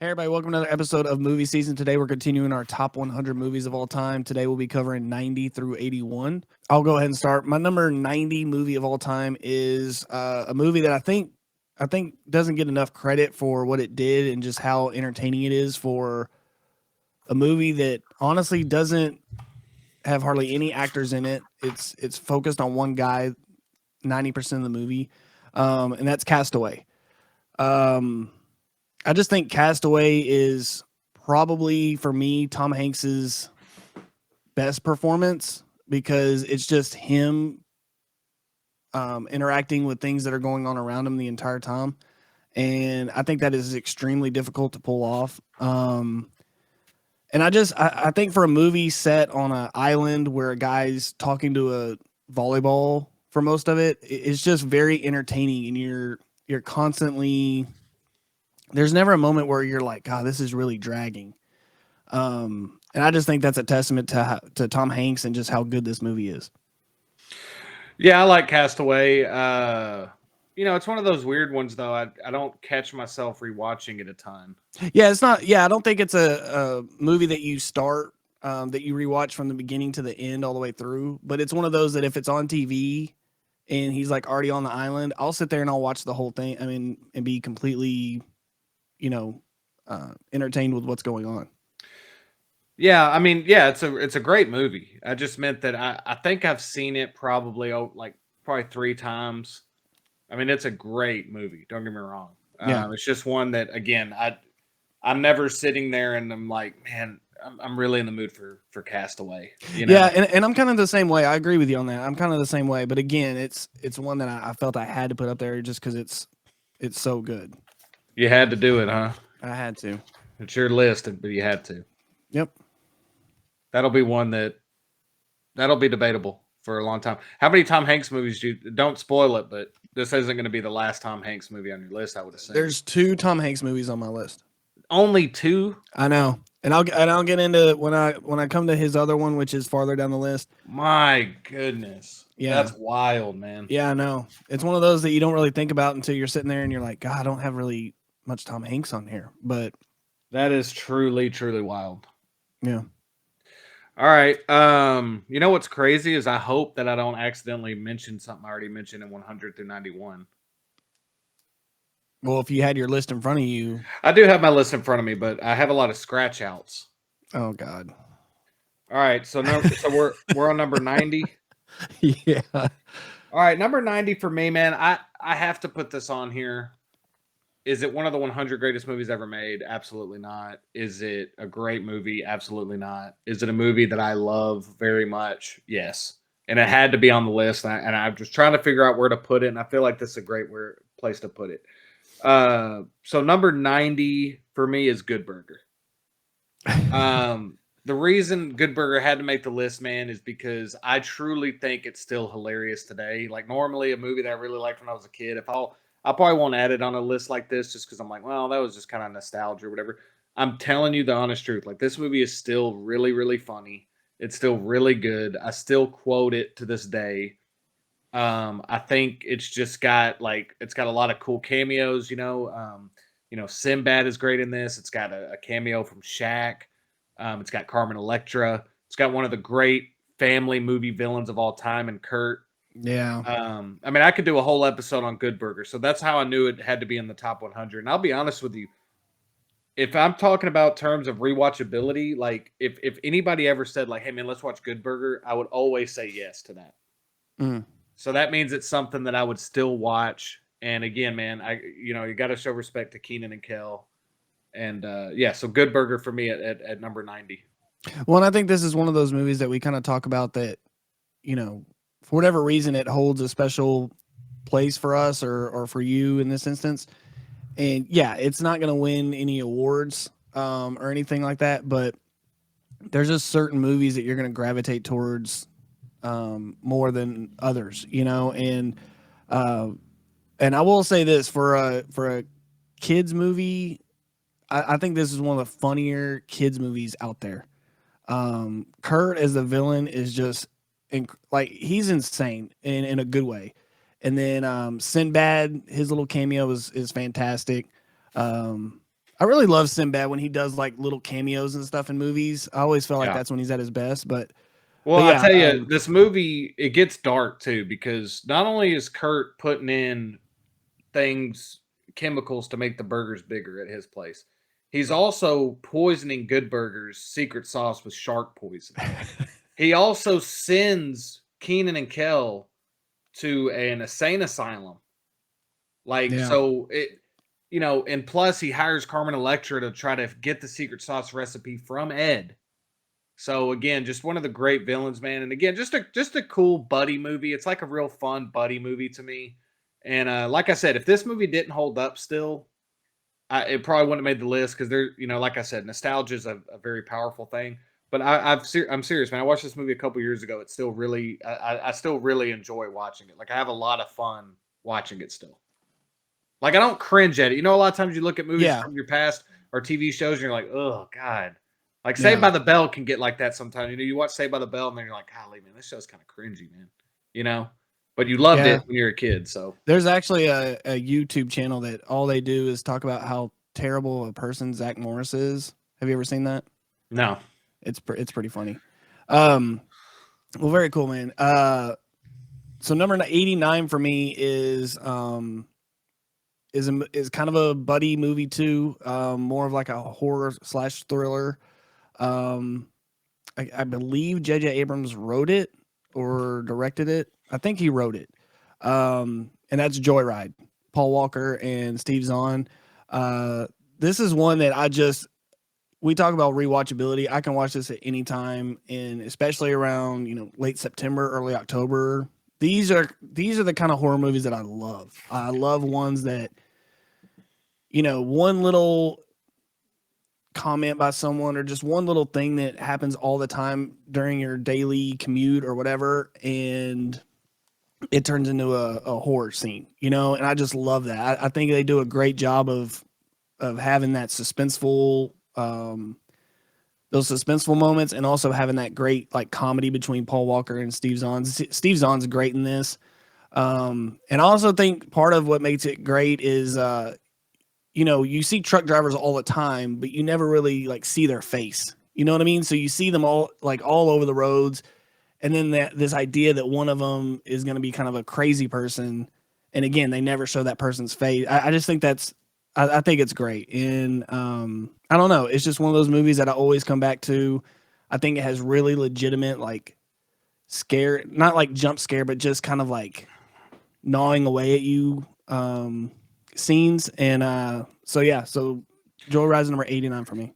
Hey, everybody, welcome to another episode of Movie Season. Today, we're continuing our top 100 movies of all time. Today, we'll be covering 90 through 81. I'll go ahead and start. My number 90 movie of all time is a movie that I think doesn't get enough credit for what it did and just how entertaining it is for a movie that honestly doesn't have hardly any actors in it. It's focused on one guy 90% of the movie, and that's Castaway. Um, I just think Castaway is probably for me Tom Hanks's best performance because it's just him interacting with things that are going on around him the entire time, and I think that is extremely difficult to pull off. And I think for a movie set on an island where a guy's talking to a volleyball for most of it, it's just very entertaining, and you're constantly there's never a moment where you're like, God, this is really dragging. And I just think that's a testament to Tom Hanks and just how good this movie is. Yeah, I like Castaway. It's one of those weird ones though. I don't catch myself rewatching it a ton. Yeah, it's not. Yeah, I don't think it's a movie that you start that you rewatch from the beginning to the end all the way through. But it's one of those that if it's on TV and he's like already on the island, I'll sit there and I'll watch the whole thing. I mean, and be completely, you know, entertained with what's going on. Yeah, I mean, yeah, it's a great movie. I just meant that I think I've seen it probably probably three times. I mean, it's a great movie. Don't get me wrong. Yeah. It's just one that again I'm never sitting there and I'm like, man, I'm really in the mood for Castaway. You Yeah, know, and I'm kind of the same way. I agree with you on that. I'm kind of the same way. But again, it's one that I felt I had to put up there just because it's so good. you had to do it, huh? I had to. It's your list, but you had to. Yep. That'll be one that'll be debatable for a long time. How many Tom Hanks movies do you, don't spoil it, but this isn't going to be the last Tom Hanks movie on your list, I would assume. There's two Tom Hanks movies on my list. Only two? I know, and I'll get into when I come to his other one, which is farther down the list. My goodness. Yeah, That's wild, man. yeah, I know. It's one of those that you don't really think about until you're sitting there and you're like, God, I don't have really much Tom Hanks on here. But That is truly, truly wild. yeah, All right. You know what's crazy is I hope that I don't accidentally mention something I already mentioned in 100 through 91. well, if you had your list in front of you, I do have my list in front of me, but I have a lot of scratch outs. oh God, All right, so no, so we're on number 90. yeah, All right, number 90 for me, man. I have to put this on here. Is it one of the 100 greatest movies ever made? Absolutely not. Is it a great movie? Absolutely not. Is it a movie that I love very much? Yes. And it had to be on the list. And I'm just trying to figure out where to put it. And I feel like this is a great place to put it. So number 90 for me is Good Burger. The reason Good Burger had to make the list, man, is because I truly think it's still hilarious today. Like normally a movie that I really liked when I was a kid, I probably won't add it on a list like this just because I'm like, well, that was just kind of nostalgia or whatever. I'm telling you the honest truth. Like this movie is still really, really funny. It's still really good. I still quote it to this day. I think it's got a lot of cool cameos. Sinbad is great in this. It's got a cameo from Shaq. It's got Carmen Electra. It's got one of the great family movie villains of all time, and Kurt. yeah. I mean, I could do a whole episode on Good Burger, so that's how I knew it had to be in the top 100. And I'll be honest with you, if I'm talking about terms of rewatchability, like if anybody ever said like, "Hey man, let's watch Good Burger," I would always say yes to that. Mm. So that means it's something that I would still watch. And again, man, you got to show respect to Keenan and Kel. And yeah, so Good Burger for me at number 90. Well, and I think this is one of those movies that we kind of talk about that, for whatever reason, it holds a special place for us or for you in this instance. And yeah, it's not going to win any awards or anything like that, but there's just certain movies that you're going to gravitate towards more than others, uh, and I will say this for a kids movie, I think this is one of the funnier kids movies out there. Kurt as the villain is just like he's insane in a good way. And then Sinbad, his little cameo is fantastic. Um, I really love Sinbad when he does like little cameos and stuff in movies. I always feel like Yeah. that's when he's at his best. But Well, I yeah, tell you, this movie, it gets dark too, because not only is Kurt putting in things, chemicals to make the burgers bigger at his place, he's also poisoning Good Burger's secret sauce with shark poison. He also sends Keenan and Kel to an insane asylum. Like, yeah, so it, and plus he hires Carmen Electra to try to get the secret sauce recipe from Ed. So again, just one of the great villains, man. And again, just a cool buddy movie. It's like a real fun buddy movie to me. And like I said, if this movie didn't hold up still, it probably wouldn't have made the list, because like I said, nostalgia is a very powerful thing. But I'm serious, man. I watched this movie a couple years ago. It's still really, I still really enjoy watching it. Like, I have a lot of fun watching it still. Like, I don't cringe at it. A lot of times you look at movies yeah, from your past or TV shows and you're like, oh God. Like, Saved yeah. by the Bell can get like that sometimes. You watch Saved by the Bell and then you're like, golly, man, this show's kind of cringy, man. But you loved Yeah. it when you were a kid. So There's actually a YouTube channel that all they do is talk about how terrible a person Zach Morris is. Have you ever seen that? no. It's pretty funny. Well, very cool, man. So number 89 for me is kind of a buddy movie too. More of like a horror / thriller. I believe J.J. Abrams wrote it or directed it. I think he wrote it. And that's Joyride. Paul Walker and Steve Zahn. This is one that we talk about rewatchability. I can watch this at any time, and especially around late September, early October. These are the kind of horror movies that I love. I love ones that one little comment by someone or just one little thing that happens all the time during your daily commute or whatever, and it turns into a horror scene, and I just love that. I think they do a great job of having that suspenseful, those suspenseful moments, and also having that great like comedy between Paul Walker and Steve Zahn. Steve Zahn's great in this. And I also think part of what makes it great is, you see truck drivers all the time, but you never really like see their face. You know what I mean? So you see them all over the roads. And then this idea that one of them is going to be kind of a crazy person. And again, they never show that person's face. I just think I think it's great. And I don't know. It's just one of those movies that I always come back to. I think it has really legitimate, like, scare, not like jump scare, but just kind of like gnawing away at you scenes. And so Joyride's number 89 for me.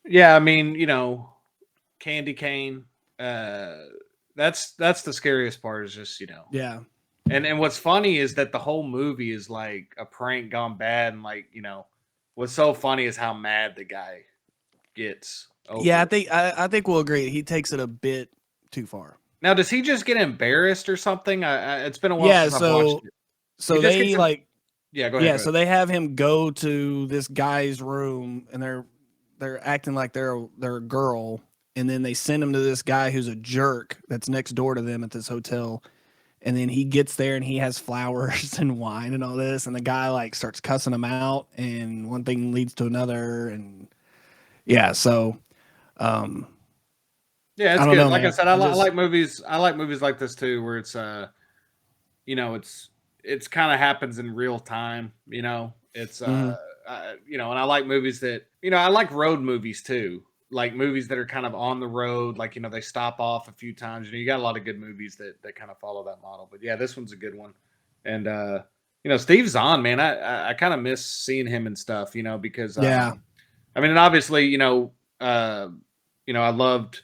Yeah, I mean, Candy Cane. That's the scariest part, is just, Yeah. And what's funny is that the whole movie is like a prank gone bad, and like, what's so funny is how mad the guy gets over Yeah, it. I think we'll agree. He takes it a bit too far. Now, does he just get embarrassed or something? It's been a while Yeah, since I've watched it. so He just they gets like Yeah, go ahead. so they have him go to this guy's room, and they're acting like they're a girl, and then they send him to this guy who's a jerk that's next door to them at this hotel. And then he gets there and he has flowers and wine and all this, and the guy like starts cussing him out, and one thing leads to another, and yeah, so Yeah, it's I don't good. know, Like I man. said, I like movies. I like movies like this too, where it's it's kind of happens in real time. It's Mhm. and I like movies that I like road movies too, like movies that are kind of on the road, like they stop off a few times. You got a lot of good movies that kind of follow that model. But yeah, this one's a good one. And Steve Zahn, man, I kind of miss seeing him and stuff, because Yeah. I mean, and obviously, I loved,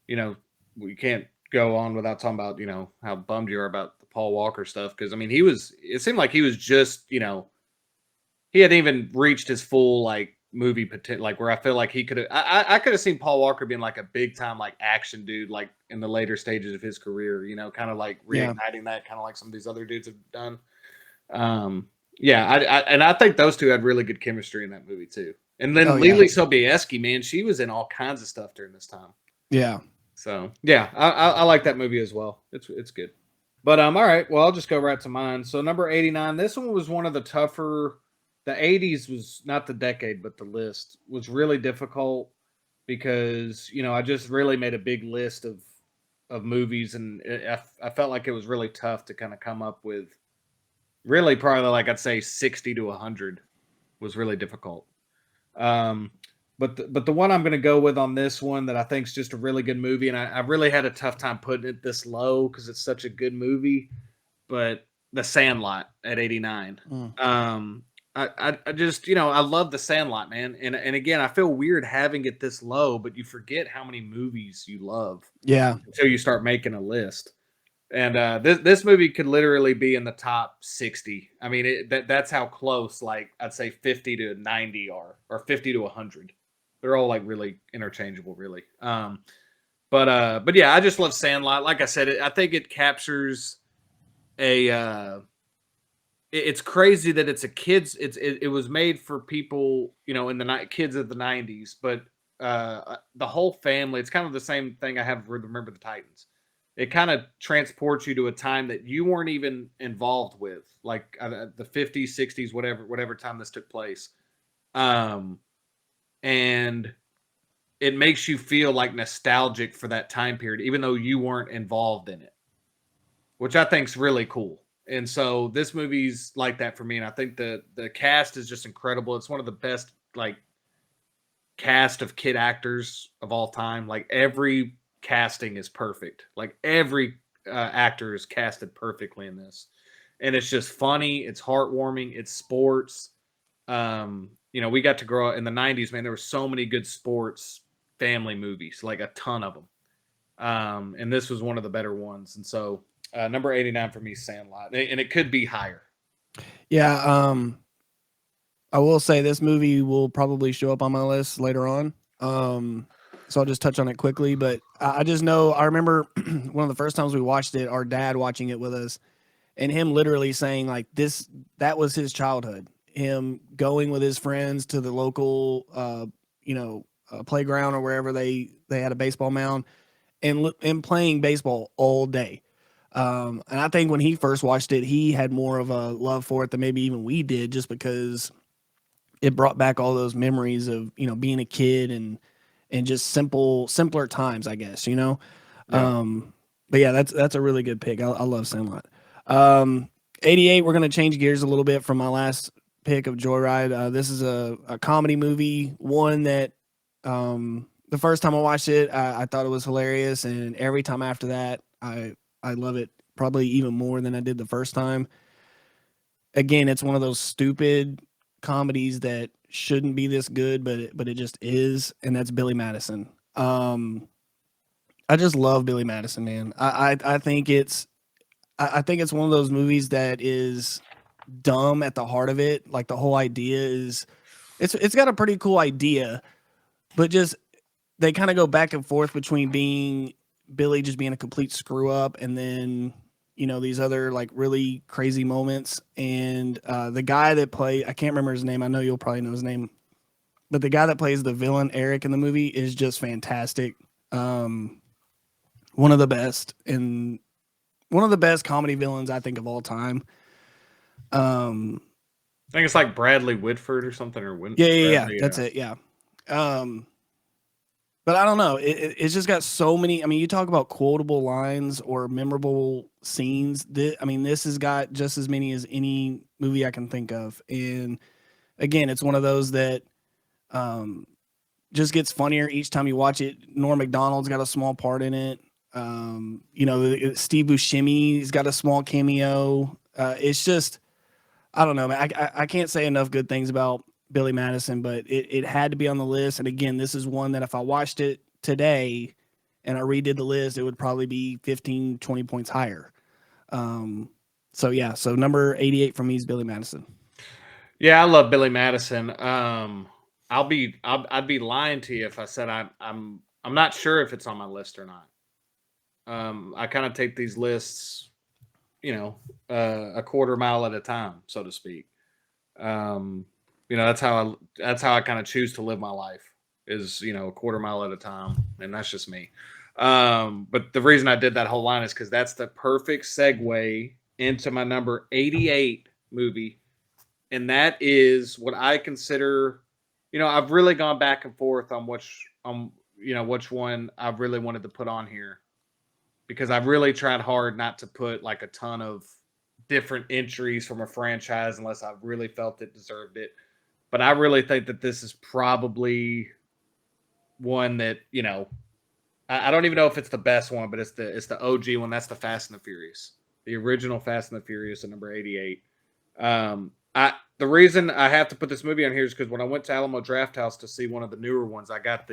we can't go on without talking about, how bummed you are about the Paul Walker stuff. Cause I mean, it seemed like he was just, he hadn't even reached his full like movie potential, like where I feel like he could have, I could have seen Paul Walker being like a big time, like action dude, like in the later stages of his career, kind of like Yeah. reigniting that, kind of like some of these other dudes have done. Yeah. And I think those two had really good chemistry in that movie too. And then Lily Sobieski, man, she was in all kinds of stuff during this time. Yeah. So yeah, I like that movie as well. It's good. But all right, well, I'll just go right to mine. So number 89, this one was one of the tougher the 80s was not the decade, but the list was really difficult because, I just really made a big list of movies, and I felt like it was really tough to kind of come up with really probably like I'd say 60 to 100 was really difficult. Um, but the one I'm going to go with on this one that I think is just a really good movie, and I really had a tough time putting it this low because it's such a good movie, but The Sandlot at 89. Mm. I just I love The Sandlot, man, and again I feel weird having it this low, but you forget how many movies you love Yeah. until you start making a list. And this movie could literally be in the top 60. I mean, that's how close, like I'd say 50 to 90 are, or 50 to 100. They're all like really interchangeable, really. But yeah, I just love Sandlot. Like I said, I think it captures a. It's crazy that it's a kids. It was made for people, in the kids of the '90s, but the whole family. It's kind of the same thing I have with Remember the Titans. It kind of transports you to a time that you weren't even involved with, like the 50s, 60s, whatever time this took place. Um, and it makes you feel like nostalgic for that time period, even though you weren't involved in it, which I think's really cool. And so this movie's like that for me, and I think the cast is just incredible. It's one of the best like cast of kid actors of all time. Like every casting is perfect. Like every actor is casted perfectly in this, and it's just funny. It's heartwarming. It's sports. We got to grow up in the '90s. Man, there were so many good sports family movies, like a ton of them. And this was one of the better ones. And so number 89 for me, Sandlot, and it could be higher. Yeah. I will say this movie will probably show up on my list later on. So I'll just touch on it quickly. But I just know I remember one of the first times we watched it, our dad watching it with us, and him literally saying like that was his childhood. Him going with his friends to the local, playground or wherever they had a baseball mound and playing baseball all day. And I think when he first watched it, he had more of a love for it than maybe even we did, just because it brought back all those memories of being a kid and just simpler times, I guess. Yeah. But yeah, that's a really good pick. I love Sandlot. um 88, we're going to change gears a little bit from my last pick of Joyride. This is a comedy movie, one that the first time I watched it, I thought it was hilarious, and every time after that I love it probably even more than I did the first time. Again, it's one of those stupid comedies that shouldn't be this good, but it just is, and that's Billy Madison. I just love Billy Madison, man. I think I think it's one of those movies that is dumb at the heart of it. Like the whole idea is it's got a pretty cool idea, but just they kind of go back and forth between being Billy just being a complete screw up, and then these other like really crazy moments. And the guy that I can't remember his name. I know you'll probably know his name, but the guy that plays the villain Eric in the movie is just fantastic. One of the best, and one of the best comedy villains I think of all time. Um, I think it's like Bradley Whitford or something, or yeah, Bradley, that's it. Yeah. Um, But I don't know. It's just got so many. I mean, you talk about quotable lines or memorable scenes. This has got just as many as any movie I can think of. And again, it's one of those that um, just gets funnier each time you watch it. Norm Macdonald's got a small part in it. Steve Buscemi's got a small cameo. It's just, I don't know, man. I can't say enough good things about Billy Madison, but it had to be on the list. And again, this is one that if I watched it today and I redid the list, it would probably be 15, 20 points higher. So number 88 for me is Billy Madison. Yeah, I love Billy Madison. I'd be lying to you if I said I'm not sure if it's on my list or not. I kind of take these lists, a quarter mile at a time, so to speak. Um, that's how I kind of choose to live my life is, a quarter mile at a time, and that's just me. But the reason I did that whole line is because that's the perfect segue into my number 88 movie, and that is what I consider. I've really gone back and forth on which one I really wanted to put on here because I've really tried hard not to put like a ton of different entries from a franchise unless I really felt it deserved it. But I really think that this is probably one that I don't even know if it's the best one, but it's the OG one. That's the Fast and the Furious, the original Fast and the Furious, at number 88. The reason I have to put this movie on here is because when I went to Alamo Drafthouse to see one of the newer ones, I got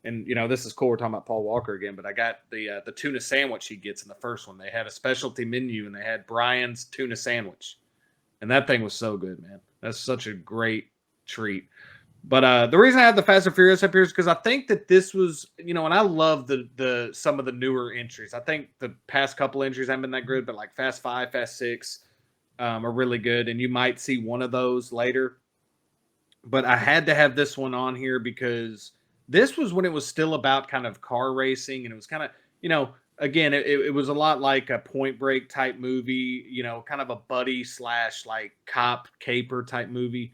and this is cool. We're talking about Paul Walker again, but I got the tuna sandwich he gets in the first one. They had a specialty menu and they had Brian's tuna sandwich, and that thing was so good, man. That's such a great treat. But the reason I have the Fast and Furious up here is because I think that this was, and I love the some of the newer entries. I think the past couple entries haven't been that good, but like Fast 5, Fast 6 are really good, and you might see one of those later. But I had to have this one on here because this was when it was still about kind of car racing, and it was kind of, again, it was a lot like a Point Break type movie, kind of a buddy slash like cop caper type movie.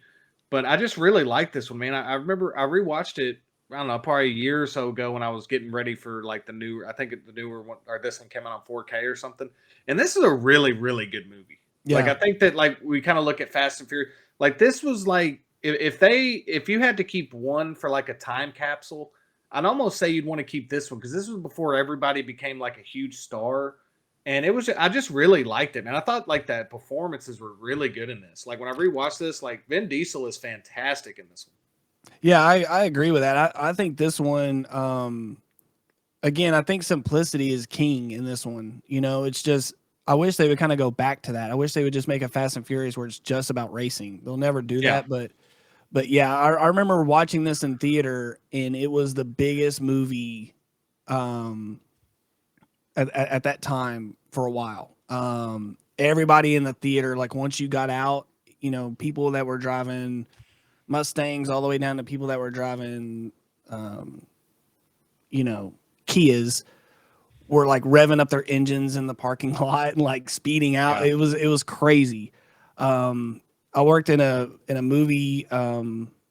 But I just really like this one, man. I remember I rewatched it, I don't know, probably a year or so ago when I was getting ready for like I think the newer one, or this one came out on 4K or something. And this is a really, really good movie. Yeah. Like, I think that like we kind of look at Fast and Furious, like this was like, if you had to keep one for like a time capsule, I'd almost say you'd want to keep this one because this was before everybody became like a huge star. And I just really liked it, man. I thought like the performances were really good in this. Like when I rewatched this, like Vin Diesel is fantastic in this one. Yeah, I agree with that. I think this one, again, I think simplicity is king in this one. It's just, I wish they would kind of go back to that. I wish they would just make a Fast and Furious where it's just about racing. They'll never do that, but yeah, I remember watching this in theater, and it was the biggest movie at that time for a while. Everybody in the theater, like once you got out, people that were driving Mustangs all the way down to people that were driving, Kias were like revving up their engines in the parking lot and like speeding out. Yeah. It was crazy. I worked in a movie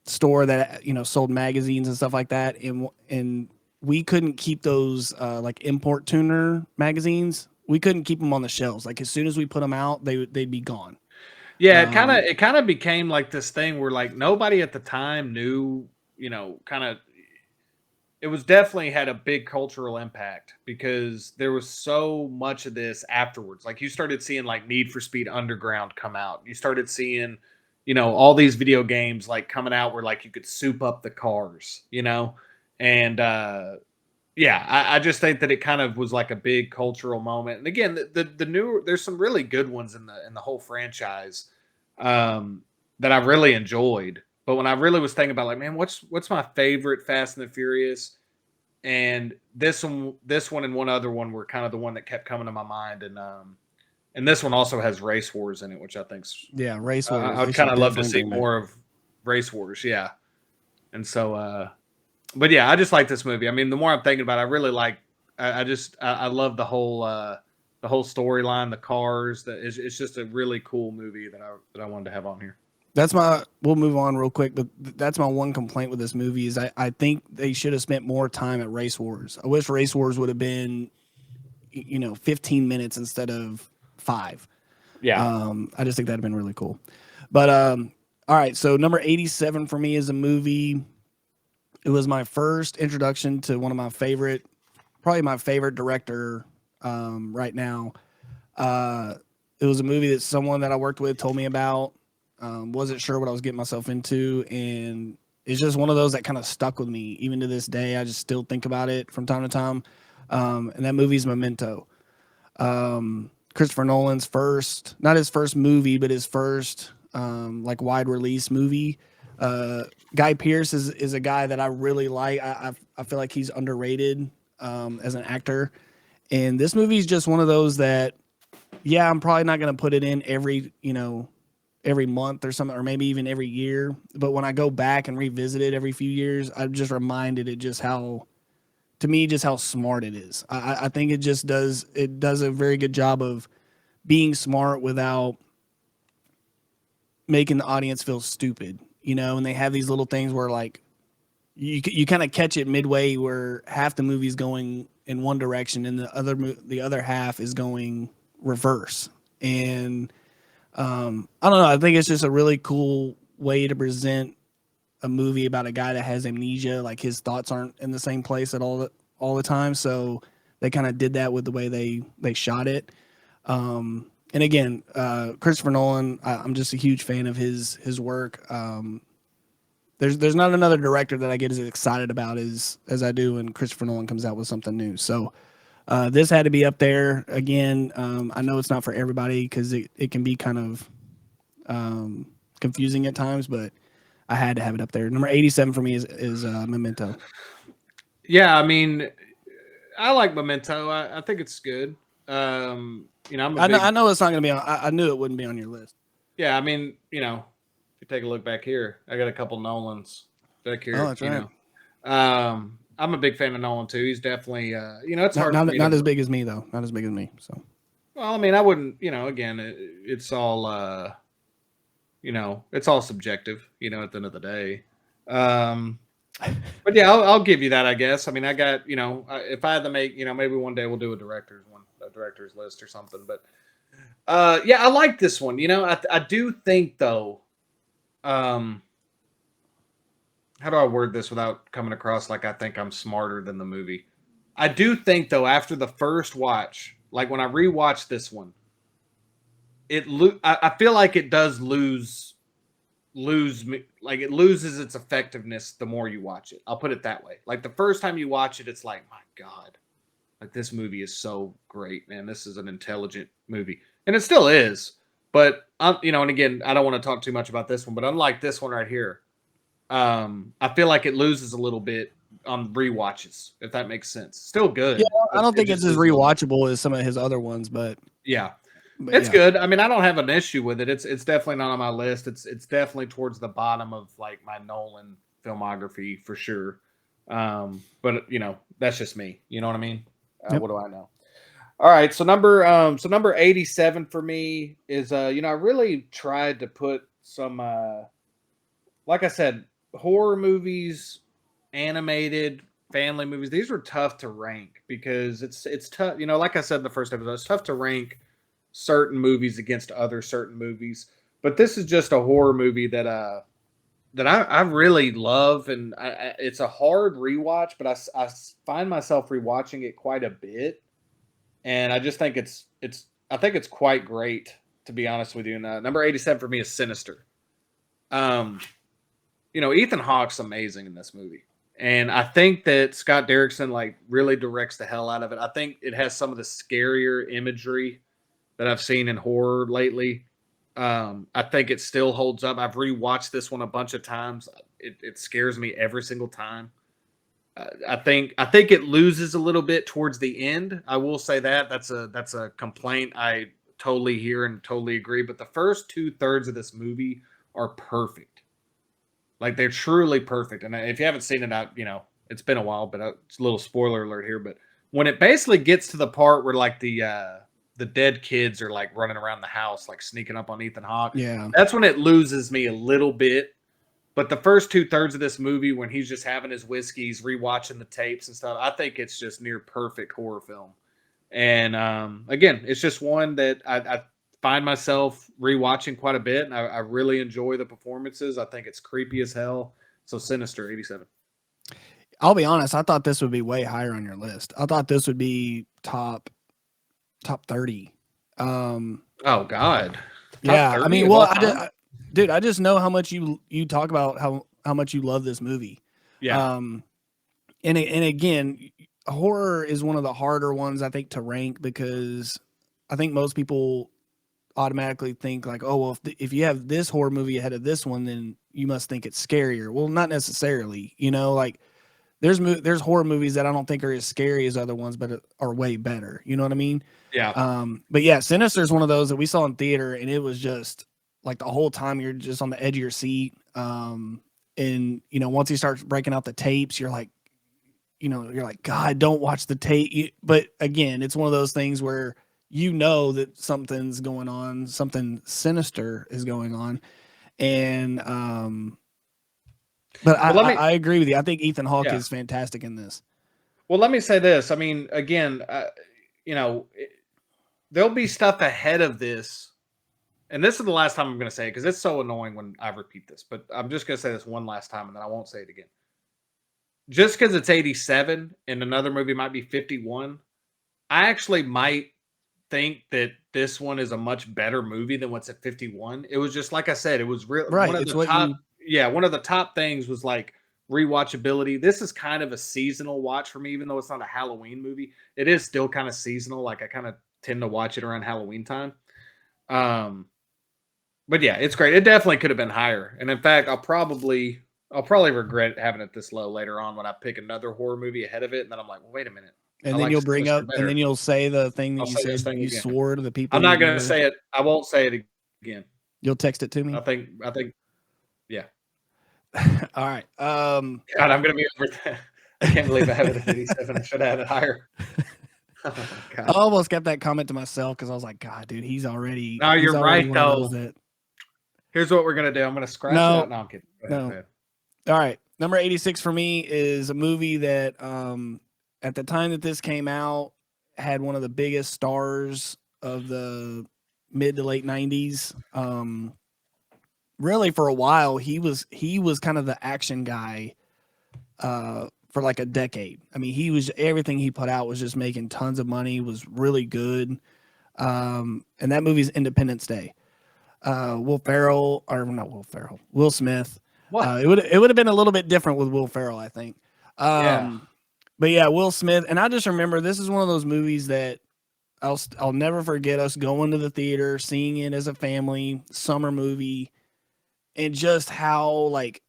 store that sold magazines and stuff like that, and we couldn't keep those like import tuner magazines. We couldn't keep them on the shelves. Like as soon as we put them out, they'd be gone. Yeah, it kind of became like this thing where like nobody at the time knew, it was definitely had a big cultural impact because there was so much of this afterwards. Like you started seeing like Need for Speed Underground come out. You started seeing, all these video games like coming out where like you could soup up the cars, and yeah, I just think that it kind of was like a big cultural moment. And again, the newer, there's some really good ones in the whole franchise that I really enjoyed. But when I really was thinking about like, man, what's my favorite Fast and the Furious? And this one and one other one were kind of the one that kept coming to my mind. And this one also has Race Wars in it, which I think's Race Wars. I'd kind of love to see more of Race Wars, yeah. And so, but yeah, I just like this movie. I mean, the more I'm thinking about it, I really like. I love the whole storyline, the cars. It's just a really cool movie that I wanted to have on here. We'll move on real quick, but that's my one complaint with this movie is I think they should have spent more time at Race Wars. I wish Race Wars would have been, 15 minutes instead of 5. Yeah. I just think that'd have been really cool. But, all right. So number 87 for me is a movie. It was my first introduction to one of my probably my favorite director, right now. It was a movie that someone that I worked with told me about. Wasn't sure what I was getting myself into, and it's just one of those that kind of stuck with me even to this day. I just still think about it from time to time. And that movie's Memento. Christopher Nolan's not his first movie, but his first like wide release movie. Guy Pearce is a guy that I really like. I feel like he's underrated as an actor, and this movie is just one of those that, yeah, I'm probably not going to put it in every month or something, or maybe even every year. But when I go back and revisit it every few years, I'm just reminded just how smart it is. I think it does a very good job of being smart without making the audience feel stupid, you know, and they have these little things where like you kind of catch it midway where half the movie's going in one direction and the other half is going reverse. And I don't know, I think it's just a really cool way to present a movie about a guy that has amnesia, like his thoughts aren't in the same place at all the time. So they kind of did that with the way they shot it. And again, Christopher Nolan, I'm just a huge fan of his work. There's not another director that I get as excited about as I do when Christopher Nolan comes out with something new. So this had to be up there again. I know it's not for everybody because it can be kind of confusing at times, but I had to have it up there. Number 87 for me is Memento. Yeah, I mean, I like Memento. I think it's good. You know, I know it's not going to be on. I knew it wouldn't be on your list. Yeah, I mean, you know, if you take a look back here, I got a couple Nolans back here. Oh, that's right. I'm a big fan of Nolan too. He's definitely, you know, it's hard. Not as big as me though. Not as big as me. So. Well, I mean, I wouldn't. You know, again, it's all. You know, it's all subjective. You know, at the end of the day. But yeah, I'll give you that. I guess. I mean, I got. You know, if I had to make, you know, maybe one day we'll do a director's list or something. But yeah, I like this one. You know, I do think though. How do I word this without coming across like I think I'm smarter than the movie? I do think though, after the first watch, like when I rewatched this one, I feel like it does lose me, like it loses its effectiveness the more you watch it. I'll put it that way. Like the first time you watch it, it's like, my God, like this movie is so great, man. This is an intelligent movie, and it still is. But you know, and again, I don't want to talk too much about this one, but unlike this one right here, I feel like it loses a little bit on rewatches, if that makes sense. Still good. Yeah, I don't think it's as rewatchable as some of his other ones, but yeah. It's good. I mean, I don't have an issue with it. It's definitely not on my list. It's definitely towards the bottom of like my Nolan filmography for sure. But you know, that's just me. You know what I mean? Yep. What do I know? All right. So number 87 for me is you know, I really tried to put some like I said, horror movies, animated, family movies. These were tough to rank because it's tough, you know, like I said in the first episode, it's tough to rank certain movies against other certain movies, but this is just a horror movie that I really love, and it's a hard rewatch, but I find myself rewatching it quite a bit, and I just think it's quite great, to be honest with you. And number 87 for me is Sinister. You know, Ethan Hawke's amazing in this movie. And I think that Scott Derrickson like really directs the hell out of it. I think it has some of the scarier imagery that I've seen in horror lately. I think it still holds up. I've rewatched this one a bunch of times. It scares me every single time. I think it loses a little bit towards the end. I will say that that's a complaint I totally hear and totally agree. But the first 2/3 of this movie are perfect. Like they're truly perfect. And if you haven't seen it, you know, it's been a while, but it's a little spoiler alert here. But when it basically gets to the part where like the dead kids are like running around the house, like sneaking up on Ethan Hawke. Yeah. That's when it loses me a little bit. But the first 2/3 of this movie, when he's just having his whiskeys, rewatching the tapes and stuff, I think it's just near perfect horror film. And again, it's just one that I find myself rewatching quite a bit, and I really enjoy the performances. I think it's creepy as hell. So Sinister, 87. I'll be honest, I thought this would be way higher on your list. I thought this would be top 30. Oh God. Yeah, I mean, well, I just know how much you talk about how much you love this movie. Yeah. And again, horror is one of the harder ones I think to rank because I think most people automatically think like, oh well, if you have this horror movie ahead of this one, then you must think it's scarier. Well, not necessarily. You know, like there's horror movies that I don't think are as scary as other ones, but are way better. You know what I mean? Yeah. But yeah, Sinister is one of those that we saw in theater, and it was just like the whole time you're just on the edge of your seat. And you know, once he starts breaking out the tapes, you're like, God, don't watch the tape. But again, it's one of those things where you know that something's going on, something sinister is going on. And but Well, let me I agree with you. I think Ethan Hawke yeah. is fantastic in this. Well, let me say this. I mean, again, you know, there'll be stuff ahead of this, and this is the last time I'm going to say it because it's so annoying when I repeat this. But I'm just going to say this one last time, and then I won't say it again. Just because it's 87 and another movie might be 51, I actually might think that this one is a much better movie than what's at 51. It was just like I said, it was real one Right. of It's the what top you one of the top things was like rewatchability. This is kind of a seasonal watch for me, even though it's not a Halloween movie. It is still kind of seasonal. Like I kind of tend to watch it around Halloween time. Um, but yeah, it's great. It definitely could have been higher. And in fact, I'll probably regret having it this low later on when I pick another horror movie ahead of it, and then I'm like, well, wait a minute. I and then like you'll bring Sinister up and then better. you'll say the thing that I'll you say this said thing you again. swore to the people I'm you not gonna never. say it. I won't say it again. You'll text it to I me. think. Yeah. All right. God, I'm gonna be over. I can't believe I have it at 87. I should have had it higher. Oh my I god. almost kept that comment to myself because I was like, God, dude, he's already No, you're right one of those though. that Here's what we're gonna do. I'm gonna scratch it no, out. No, I'm kidding. Go ahead. Go no. ahead. All right. Number 86 for me is a movie that at the time that this came out had one of the biggest stars of the mid to late 90s. Really for a while he was kind of the action guy for like a decade. I mean, he was everything he put out was just making tons of money, was really good. And that movie's Independence Day. Will Ferrell, or not Will Ferrell, Will Smith. What? It would have been a little bit different with Will Ferrell, I think. Yeah. But yeah, Will Smith, and I just remember this is one of those movies that I'll never forget us going to the theater, seeing it as a family summer movie, and just how like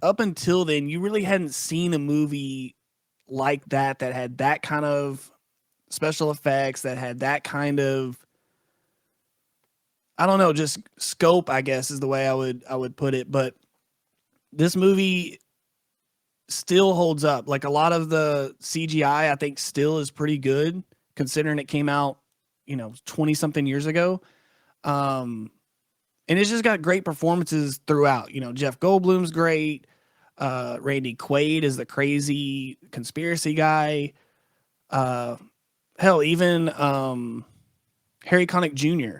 up until then you really hadn't seen a movie like that had that kind of special effects, that had that kind of, I don't know, just scope, I guess is the way I would put it. But this movie still holds up. Like a lot of the CGI, I think still is pretty good considering it came out, 20 something years ago. And it's just got great performances throughout. Jeff Goldblum's great. Randy Quaid is the crazy conspiracy guy. Hell, even Harry Connick Jr.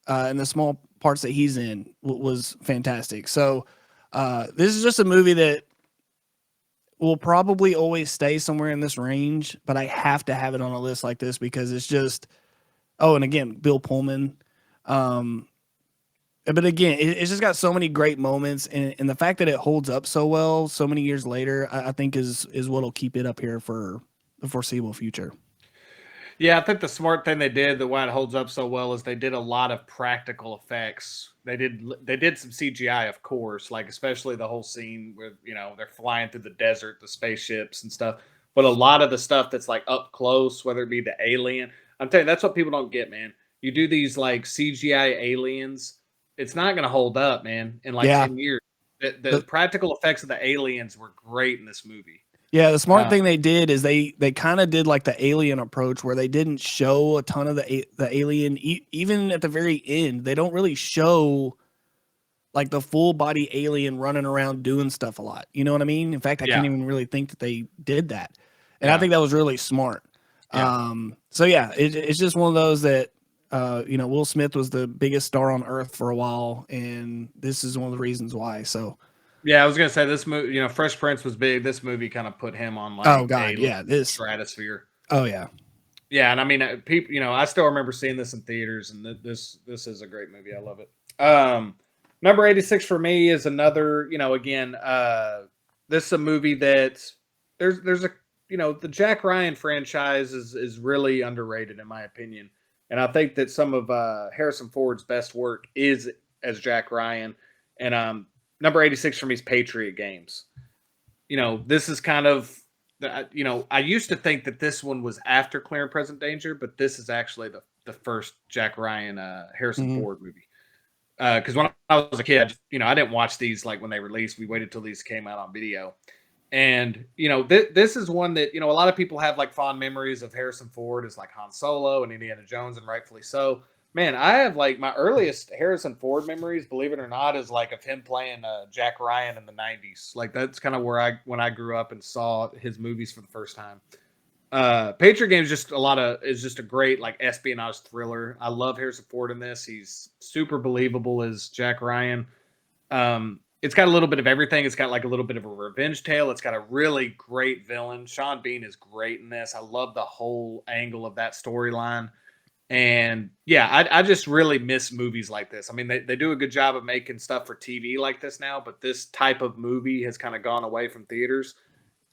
And the small parts that he's in was fantastic. So this is just a movie that will probably always stay somewhere in this range, but I have to have it on a list like this because it's just, oh, and again, Bill Pullman. But again, it's just got so many great moments, and the fact that it holds up so well so many years later, I think is what'll keep it up here for the foreseeable future. Yeah, I think the smart thing they did, the why it holds up so well, is they did a lot of practical effects. They did some CGI, of course, like especially the whole scene where they're flying through the desert, the spaceships and stuff. But a lot of the stuff that's like up close, whether it be the alien, I'm telling you, that's what people don't get, man. You do these like CGI aliens, it's not going to hold up, man. In like Yeah. 10 years, the practical effects of the aliens were great in this movie. Yeah, the smart thing they did is they kind of did like the Alien approach where they didn't show a ton of the alien even at the very end. They don't really show like the full body alien running around doing stuff a lot. You know what I mean? In fact, I can't even really think that they did that. And I think that was really smart. Yeah. So yeah, it's just one of those that Will Smith was the biggest star on earth for a while, and this is one of the reasons why. So yeah, I was gonna say this movie. Fresh Prince was big. This movie kind of put him on like oh god, yeah, this stratosphere. Oh yeah, yeah, and I mean, people. I still remember seeing this in theaters, and this is a great movie. I love it. Number 86 for me is another. Again, this is a movie that there's a the Jack Ryan franchise is really underrated in my opinion, and I think that some of Harrison Ford's best work is as Jack Ryan, and number 86 for me is Patriot Games. This is kind of, I used to think that this one was after Clear and Present Danger, but this is actually the first Jack Ryan Harrison Ford movie. Because when I was a kid, I didn't watch these like when they released. We waited till these came out on video. And, this is one that, a lot of people have like fond memories of Harrison Ford as like Han Solo and Indiana Jones, and rightfully so. Man, I have like my earliest Harrison Ford memories, believe it or not, is like of him playing Jack Ryan in the '90s. Like that's kind of where when I grew up and saw his movies for the first time. Patriot Games just is just a great like espionage thriller. I love Harrison Ford in this. He's super believable as Jack Ryan. It's got a little bit of everything. It's got like a little bit of a revenge tale. It's got a really great villain. Sean Bean is great in this. I love the whole angle of that storyline. And yeah, I just really miss movies like this. I mean, they do a good job of making stuff for TV like this now, but this type of movie has kind of gone away from theaters.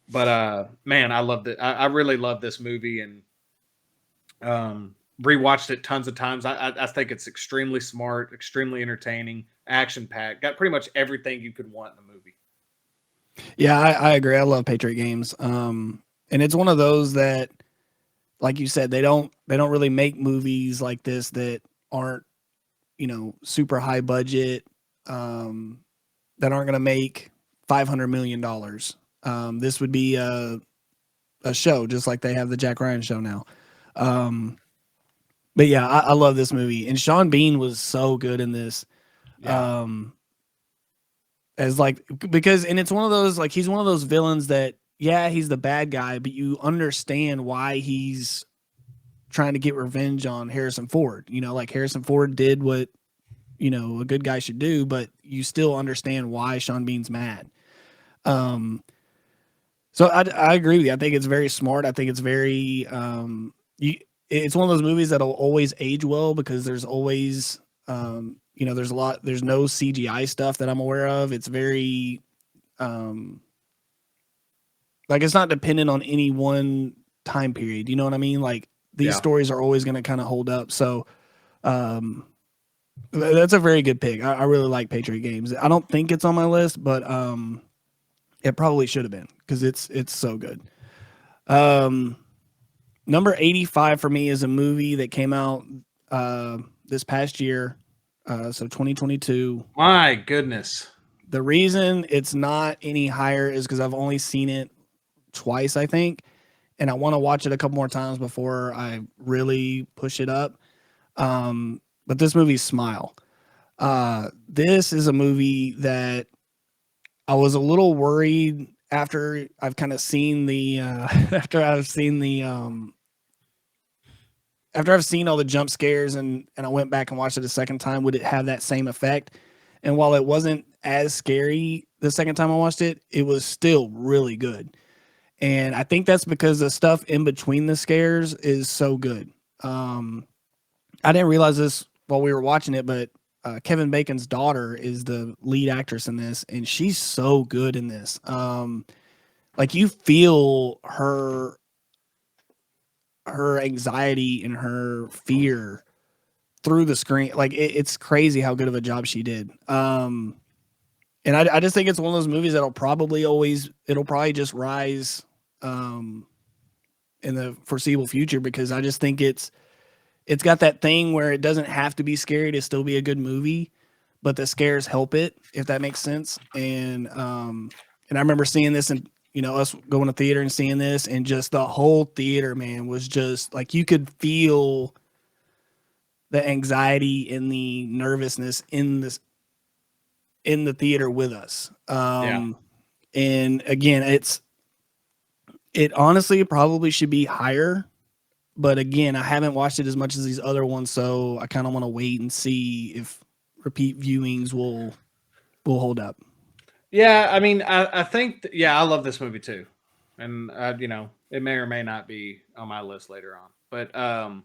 But man, I loved it. I really love this movie and rewatched it tons of times. I think it's extremely smart, extremely entertaining, action packed. Got pretty much everything you could want in a movie. Yeah, I agree. I love Patriot Games. And it's one of those that, like you said, they don't really make movies like this that aren't, super high budget, that aren't going to make $500 million. This would be a show just like they have the Jack Ryan show now. But yeah, I love this movie, and Sean Bean was so good in this. Yeah. As like because and it's one of those like he's one of those villains that yeah he's the bad guy, but you understand why he's trying to get revenge on Harrison Ford. Like Harrison Ford did what a good guy should do, but you still understand why Sean Bean's mad. Um, so I agree with you. I think it's very smart. I think it's very it's one of those movies that'll always age well because there's always there's no CGI stuff that I'm aware of. It's very like it's not dependent on any one time period. You know what I mean? Like these Yeah. stories are always going to kind of hold up. So that's a very good pick. I really like Patriot Games. I don't think it's on my list, but it probably should have been because it's so good. Number 85 for me is a movie that came out this past year, so 2022. My goodness. The reason it's not any higher is because I've only seen it twice, I think, and I want to watch it a couple more times before I really push it up. But this movie's Smile. This is a movie that I was a little worried after I've kind of seen the after I've seen all the jump scares and I went back and watched it a second time, would it have that same effect? And while it wasn't as scary the second time I watched it, it was still really good. And I think that's because the stuff in between the scares is so good. I didn't realize this while we were watching it, but Kevin Bacon's daughter is the lead actress in this, and she's so good in this. Like you feel her anxiety and her fear through the screen. Like it's crazy how good of a job she did. And I just think it's one of those movies it'll probably just rise in the foreseeable future because I just think it's got that thing where it doesn't have to be scary to still be a good movie, but the scares help it, if that makes sense. And I remember seeing this and us going to theater and seeing this and just the whole theater, man, was just like you could feel the anxiety and the nervousness in the theater with us. Yeah. And again, it honestly probably should be higher, but again, I haven't watched it as much as these other ones, so I kind of want to wait and see if repeat viewings will hold up. Yeah, I mean, I think, I love this movie too, and it may or may not be on my list later on. But I've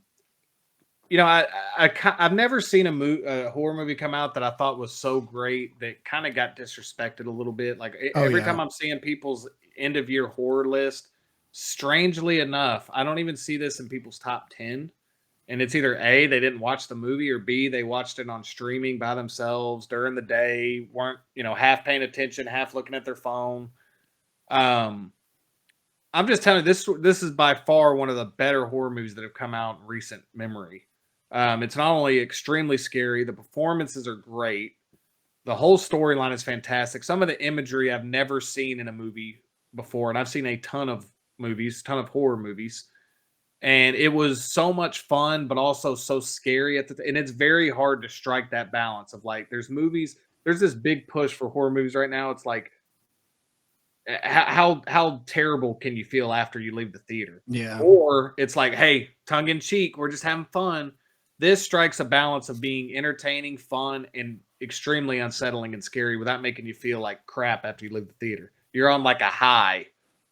never seen a horror movie come out that I thought was so great that kind of got disrespected a little bit. Like Oh every yeah. time I'm seeing people's end of year horror list, strangely enough, I don't even see this in people's top 10. And it's either A, they didn't watch the movie, or B, they watched it on streaming by themselves during the day, weren't, half paying attention, half looking at their phone. I'm just telling you, this is by far one of the better horror movies that have come out in recent memory. It's not only extremely scary, the performances are great. The whole storyline is fantastic. Some of the imagery I've never seen in a movie before, and I've seen a ton of horror movies. and it was so much fun, but also so scary and it's very hard to strike that balance of like, there's this big push for horror movies right now. It's like, how terrible can you feel after you leave the theater? Yeah. Or it's like, hey, tongue in cheek, we're just having fun. This strikes a balance of being entertaining, fun, and extremely unsettling and scary without making you feel like crap after you leave the theater. You're on like a high.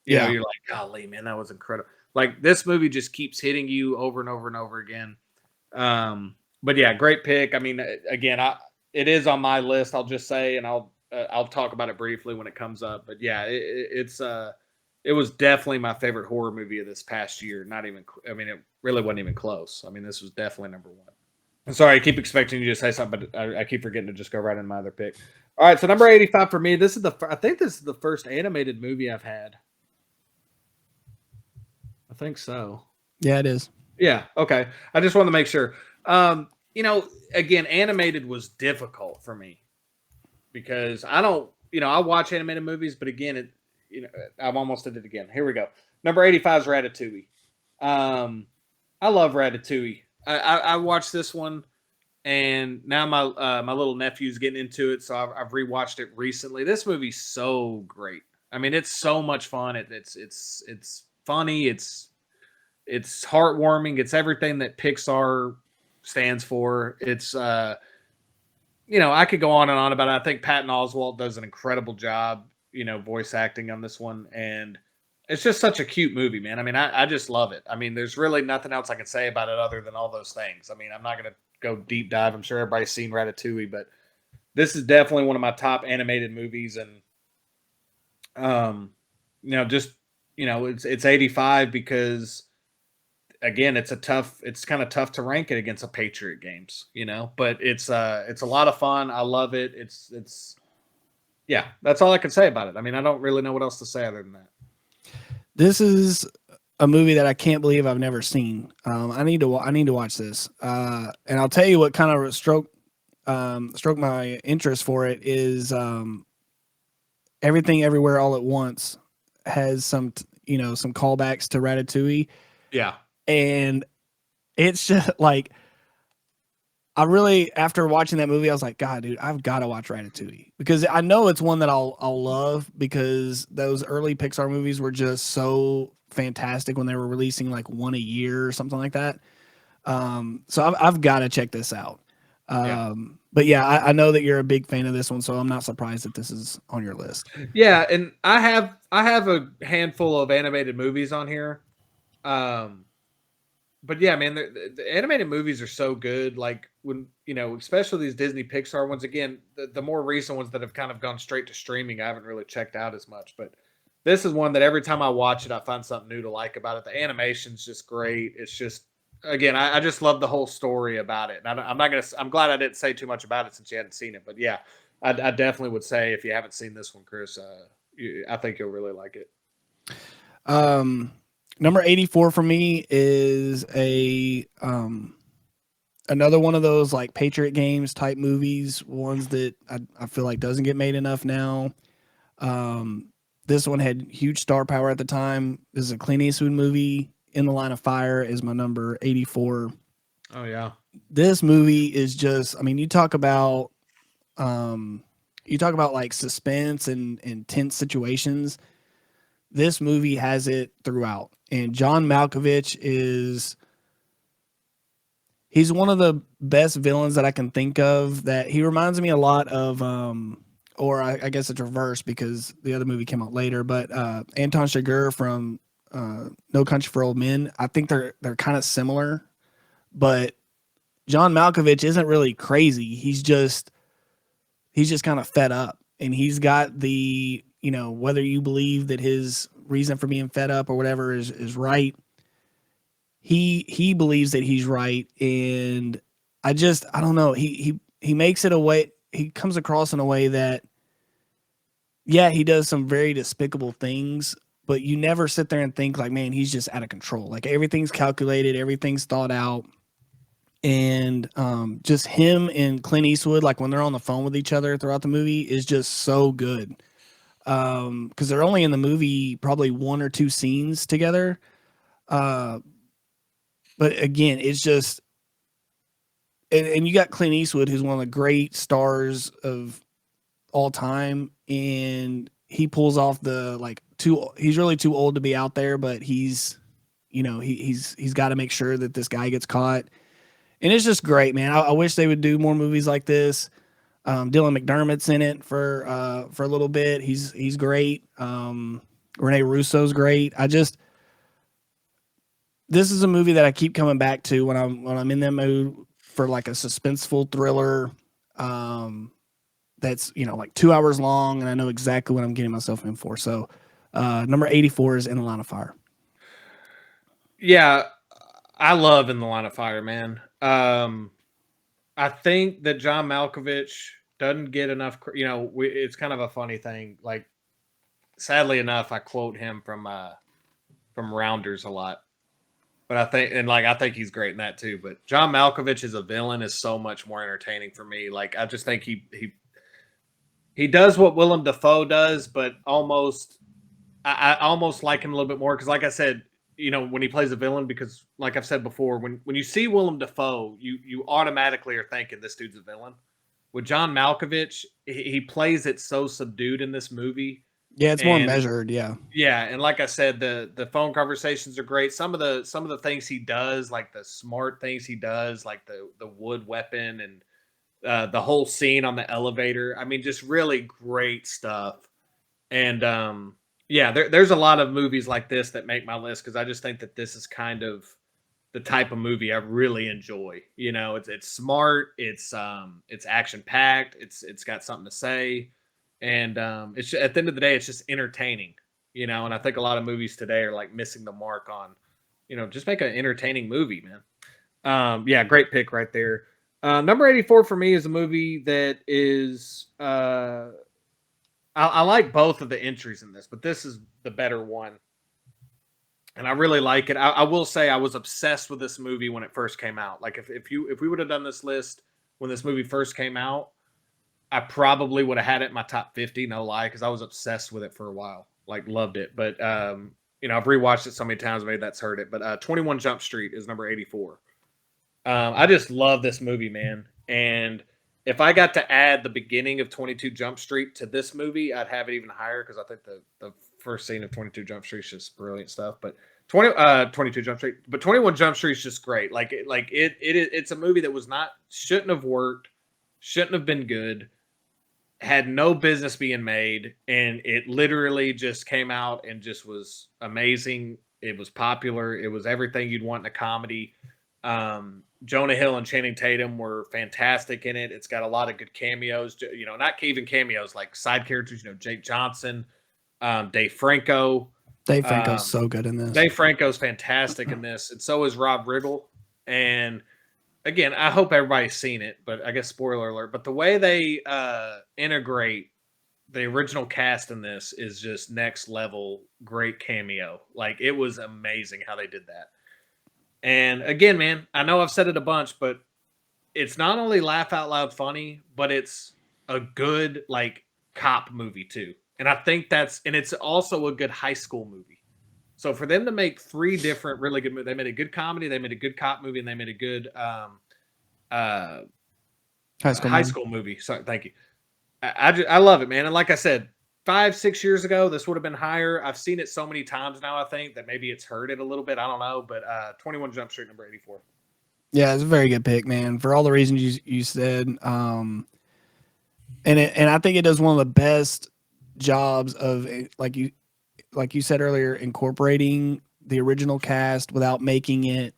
Yeah. You're like, golly, man, that was incredible. Like this movie just keeps hitting you over and over and over again. But yeah, great pick. I mean, again, it is on my list. I'll just say, and I'll talk about it briefly when it comes up. But yeah, it was definitely my favorite horror movie of this past year. Not even, I mean, it really wasn't even close. I mean, this was definitely number one. I'm sorry, I keep expecting you to say something, but I keep forgetting to just go right in my other pick. All right, so number 85 for me. I think this is the first animated movie I've had. I think so. Yeah, it is. Yeah. Okay. I just want to make sure. Again, animated was difficult for me because I don't, I watch animated movies, but again, I've almost did it again. Here we go. Number 85 is Ratatouille. I love Ratatouille. I watched this one, and now my little nephew's getting into it, so I've rewatched it recently. This movie's so great. I mean, it's so much fun. It's funny. It's heartwarming. It's everything that Pixar stands for. It's I could go on and on about it. I think Patton Oswalt does an incredible job, voice acting on this one, and it's just such a cute movie, man. I mean, I just love it. I mean, there's really nothing else I can say about it other than all those things. I mean, I'm not going to go deep dive. I'm sure everybody's seen Ratatouille, but this is definitely one of my top animated movies. And, it's 85 because, again, it's kind of tough to rank it against a Patriot Games, but it's a lot of fun. I love it. Yeah, that's all I can say about it. I mean, I don't really know what else to say other than that. This is a movie that I can't believe I've never seen. I need to watch this. And I'll tell you what kind of stroke my interest for it is Everything Everywhere All at Once has some callbacks to Ratatouille. Yeah. And it's just like, after watching that movie, I was like, God, dude, I've got to watch Ratatouille because I know it's one that I'll love because those early Pixar movies were just so fantastic when they were releasing like one a year or something like that. So I've got to check this out. But yeah, I know that you're a big fan of this one, so I'm not surprised that this is on your list. Yeah, and I have a handful of animated movies on here. But yeah, man, the animated movies are so good. Like when, especially these Disney Pixar ones, again, the more recent ones that have kind of gone straight to streaming, I haven't really checked out as much, but this is one that every time I watch it, I find something new to like about it. The animation's just great. It's just, again, I just love the whole story about it. And I'm glad I didn't say too much about it since you hadn't seen it, but yeah, I definitely would say if you haven't seen this one, Chris, I think you'll really like it. Number 84 for me is another one of those like Patriot Games type movies, ones that I feel like doesn't get made enough now. This one had huge star power at the time. This is a Clint Eastwood movie. In the Line of Fire is my number 84. Oh yeah. This movie is just, I mean, you talk about like suspense and tense situations. This movie has it throughout. And John Malkovich he's one of the best villains that I can think of. That he reminds me a lot of, or I guess it's reverse because the other movie came out later, but Anton Chigurh from No Country for Old Men. I think they're kind of similar, but John Malkovich isn't really crazy. He's just kind of fed up, and he's got the, whether you believe that his reason for being fed up or whatever is right, he believes that he's right. And I don't know. He makes it a way, he comes across in a way that, yeah, he does some very despicable things, but you never sit there and think like, man, he's just out of control. Like everything's calculated, everything's thought out. And just him and Clint Eastwood, like when they're on the phone with each other throughout the movie, is just so good. Because they're only in the movie probably one or two scenes together. but again, it's just, and you got Clint Eastwood, who's one of the great stars of all time, and he pulls off the like he's really too old to be out there, but he's, you know, he's got to make sure that this guy gets caught, and it's just great, man. I wish they would do more movies like this. Dylan McDermott's in it for a little bit. He's great. Rene Russo's great. This is a movie that I keep coming back to when I'm in that mood for like a suspenseful thriller. That's, you know, like 2 hours long, and I know exactly what I'm getting myself in for. So, number 84 is In the Line of Fire. Yeah, I love In the Line of Fire, man. I think that John Malkovich doesn't get enough. You know, it's kind of a funny thing. Like, sadly enough, I quote him from Rounders a lot. But I think he's great in that too. But John Malkovich as a villain is so much more entertaining for me. Like, I just think he does what Willem Dafoe does, but I almost like him a little bit more because, like I said, you know, when he plays a villain, because like I've said before, when you see Willem Dafoe, you automatically are thinking this dude's a villain. With John Malkovich, he plays it so subdued in this movie. Yeah, it's more measured. Yeah. Yeah, and like I said, the phone conversations are great. Some of the things he does, like the smart things he does, like the wood weapon and the whole scene on the elevator. I mean, just really great stuff. And yeah, there's a lot of movies like this that make my list because I just think that this is kind of the type of movie I really enjoy. You know, it's smart, it's action packed, it's got something to say, and it's at the end of the day, it's just entertaining. You know, and I think a lot of movies today are like missing the mark on, you know, just make an entertaining movie, man. Yeah, great pick right there. Number 84 for me is a movie that is I like both of the entries in this, but this is the better one. And I really like it. I will say I was obsessed with this movie when it first came out. Like if we would have done this list when this movie first came out, I probably would have had it in my top 50, no lie, because I was obsessed with it for a while. Like loved it. But you know, I've rewatched it so many times, maybe that's hurt it. But 21 Jump Street is number 84. I just love this movie, man. And if I got to add the beginning of 22 Jump Street to this movie, I'd have it even higher because I think the first scene of 22 Jump Street is just brilliant stuff. But 22 Jump Street, but 21 Jump Street is just great. It's a movie that shouldn't have worked, shouldn't have been good, had no business being made, and it literally just came out and just was amazing. It was popular. It was everything you'd want in a comedy. Jonah Hill and Channing Tatum were fantastic in it. It's got a lot of good cameos, you know, not even cameos, like side characters, you know, Jake Johnson, Dave Franco. Dave Franco's so good in this. Dave Franco's fantastic in this, and so is Rob Riggle. And again, I hope everybody's seen it, but I guess spoiler alert. But the way they integrate the original cast in this is just next level, great cameo. Like, it was amazing how they did that. And again, man, I know I've said it a bunch, but it's not only laugh out loud funny, but it's a good like cop movie too. And I think it's also a good high school movie. So for them to make three different really good movies, they made a good comedy, they made a good cop movie, and they made a good high school movie. Sorry, thank you. I love it, man. And like I said, 5-6 years ago, this would have been higher. I've seen it so many times now, I think, that maybe it's hurt it a little bit. I don't know. But 21 Jump Street, number 84. Yeah, it's a very good pick, man, for all the reasons you said. And I think it does one of the best jobs of, like you said earlier, incorporating the original cast without making it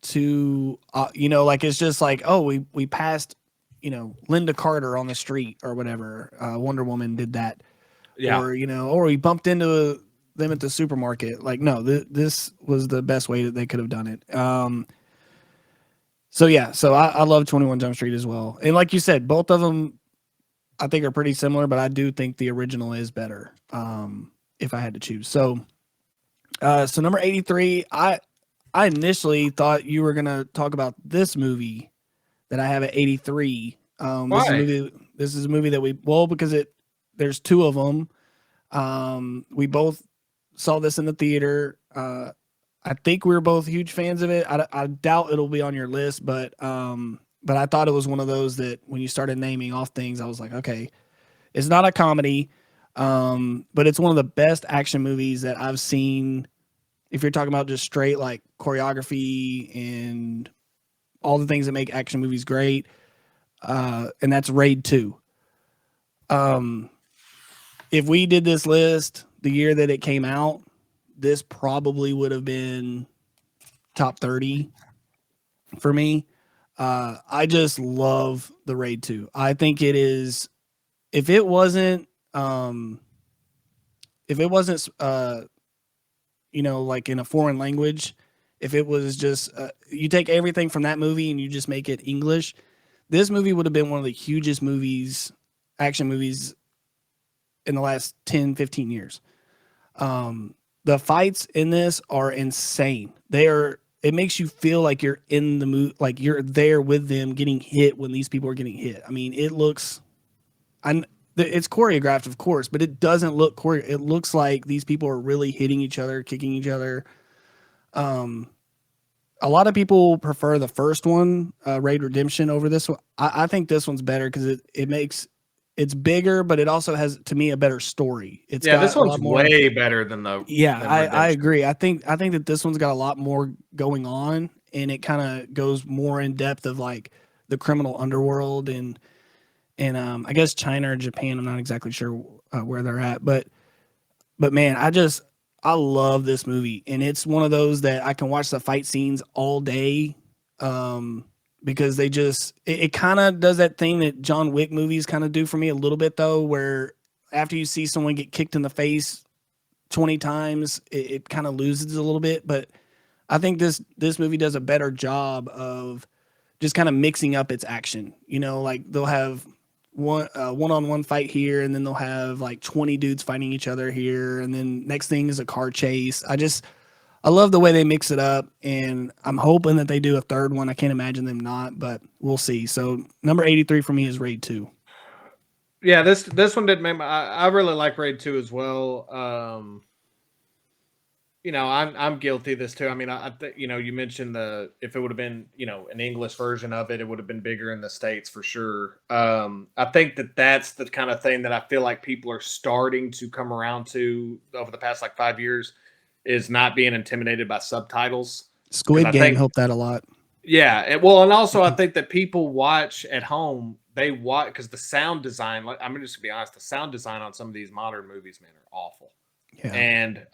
too, you know, like it's just like, oh, we passed, you know, Linda Carter on the street or whatever. Wonder Woman did that. Yeah. Or, you know, or we bumped into them at the supermarket. Like, no, this was the best way that they could have done it. So yeah, so I love 21 Jump Street as well. And like you said, both of them I think are pretty similar, but I do think the original is better. If I had to choose. So number 83, I initially thought you were going to talk about this movie that I have at 83. Why? This is a movie that because there's two of them. We both saw this in the theater. I think we were both huge fans of it. I doubt it'll be on your list, but I thought it was one of those that when you started naming off things, I was like, okay, it's not a comedy, but it's one of the best action movies that I've seen. If you're talking about just straight like choreography and all the things that make action movies great, and that's Raid 2. If we did this list the year that it came out, this probably would have been top 30 for me. I just love the Raid 2. I think it is, if it wasn't, like in a foreign language, if it was just, you take everything from that movie and you just make it English, this movie would have been one of the hugest action movies in the last 10, 15 years. The fights in this are insane. It makes you feel like you're in the movie, like you're there with them getting hit when these people are getting hit. I mean, it's choreographed, of course, but it doesn't look it looks like these people are really hitting each other, kicking each other. A lot of people prefer the first one, Raid Redemption, over this one. I think this one's better because it's bigger, but it also has, to me, a better story. This one's way better than the. Yeah, I agree. I think that this one's got a lot more going on, and it kind of goes more in depth of like the criminal underworld and I guess China or Japan. I'm not exactly sure where they're at, but man, I love this movie, and it's one of those that I can watch the fight scenes all day. Because it kind of does that thing that John Wick movies kind of do for me a little bit, though, where after you see someone get kicked in the face 20 times, it kind of loses a little bit. But I think this movie does a better job of just kind of mixing up its action. Like they'll have one-on-one fight here, and then they'll have like 20 dudes fighting each other here, and then next thing is a car chase. I love the way they mix it up, and I'm hoping that they do a third one. I can't imagine them not, but we'll see. So number 83 for me is Raid 2. Yeah, this one didn't make I really like Raid 2 as well. I'm guilty of this too. I mean, I think, you mentioned if it would have been, an English version of it, it would have been bigger in the States for sure. I think that's the kind of thing that I feel like people are starting to come around to over the past like 5 years, is not being intimidated by subtitles. Squid Game helped that a lot. Yeah. And also I think that people watch at home, they watch because the sound design, I'm just gonna be honest, the sound design on some of these modern movies, man, are awful. Yeah. And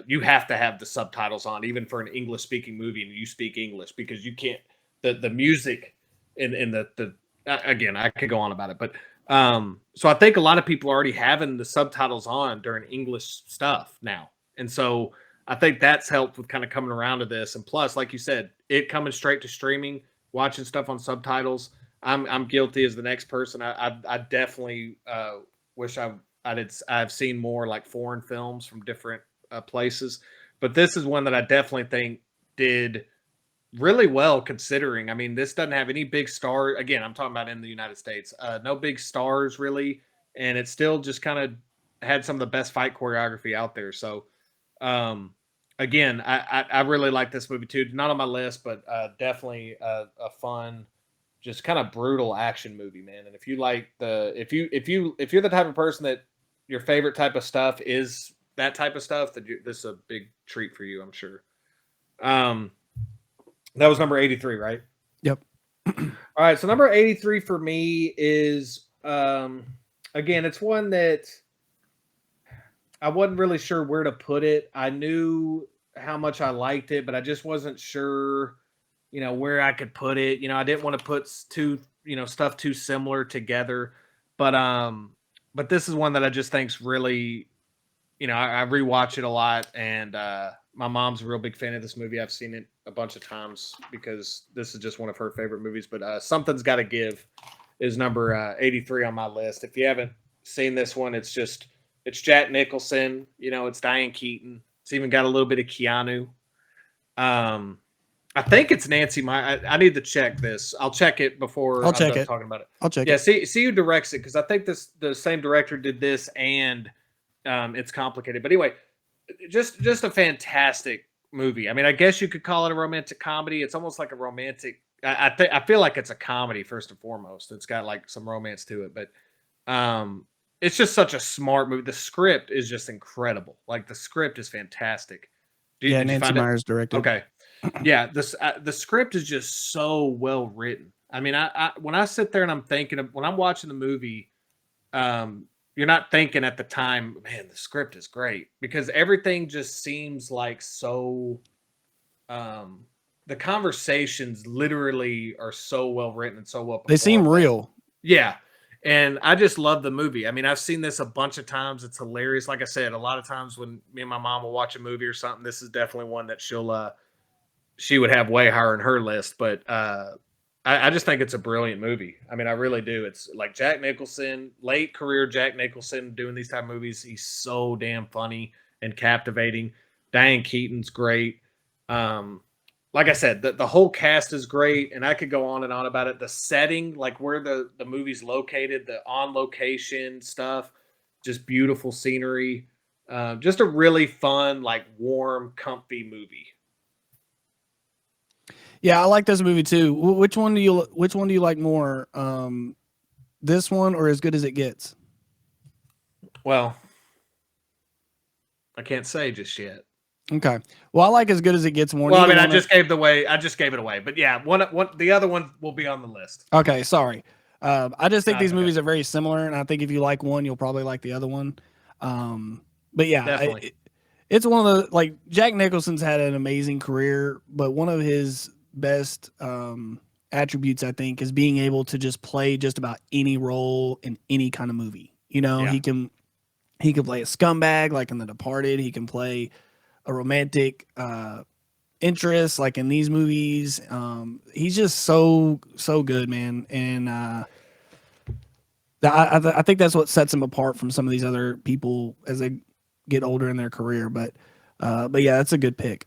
you have to have the subtitles on, even for an English speaking movie, and you speak English, because you can't, the music in the again, I could go on about it, but so I think a lot of people are already having the subtitles on during English stuff now. And so I think that's helped with kind of coming around to this. And plus, like you said, it coming straight to streaming, watching stuff on subtitles. I'm guilty as the next person. I definitely wish I've seen more like foreign films from different places, but this is one that I definitely think did really well, considering. I mean, this doesn't have any big star. Again, I'm talking about in the United States, no big stars really, and it still just kind of had some of the best fight choreography out there. So. Again, I really like this movie too. Not on my list, but definitely a fun, just kind of brutal action movie, man. And if you like if you're the type of person that your favorite type of stuff is that type of stuff, then this is a big treat for you, I'm sure. That was number 83, right? Yep. All right, so number 83 for me is again, it's one that I wasn't really sure where to put it. I knew how much I liked it, but I just wasn't sure, where I could put it. I didn't want to put stuff too similar together. But this is one that I just think's really, I rewatch it a lot, and my mom's a real big fan of this movie. I've seen it a bunch of times because this is just one of her favorite movies. But Something's Gotta Give is number 83 on my list. If you haven't seen this one, it's Jack Nicholson, it's Diane Keaton. It's even got a little bit of Keanu. I think it's Nancy Meyer. I need to check this. I'll check it before I'm done talking about it. I'll check it. Yeah, see who directs it, because I think the same director did this, and It's Complicated. But anyway, just a fantastic movie. I mean, I guess you could call it a romantic comedy. It's almost like a romantic. I feel like it's a comedy first and foremost. It's got like some romance to it, but it's just such a smart movie. The script is just incredible. Like the script is fantastic. Yeah, Did you Nancy find it? Meyers directed. Okay. Yeah, the script is just so well written. I mean, I when I sit there and I'm thinking of when I'm watching the movie, um, you're not thinking at the time, man, the script is great because everything just seems like so. Um, the conversations literally are so well written and so well They seem performed. real. Yeah. And I just love the movie. I mean, I've seen this a bunch of times. It's hilarious. Like I said, a lot of times when me and my mom will watch a movie or something, this is definitely one that she would have way higher in her list. But I just think it's a brilliant movie. I mean, I really do. It's like Jack Nicholson, late career Jack Nicholson doing these type of movies. He's so damn funny and captivating. Diane Keaton's great. Um, like I said, the whole cast is great, and I could go on and on about it. The setting, like where the movie's located, the on location stuff, just beautiful scenery. Just a really fun, like warm, comfy movie. Yeah, I like this movie too. Which one do you like more? This one or As Good as It Gets? Well, I can't say just yet. Okay. Well, I like As Good as It Gets more. Well, I Neither mean, one I just gave it away. But yeah, one the other one will be on the list. Okay, sorry. I just think No, these it's okay. movies are very similar, and I think if you like one, you'll probably like the other one. But yeah, Definitely. it's one of the like Jack Nicholson's had an amazing career, but one of his best attributes, I think, is being able to just play just about any role in any kind of movie. You know, Yeah. he can play a scumbag like in The Departed. He can play a romantic interest like in these movies. He's just so good, man, and I think that's what sets him apart from some of these other people as they get older in their career. But yeah, that's a good pick.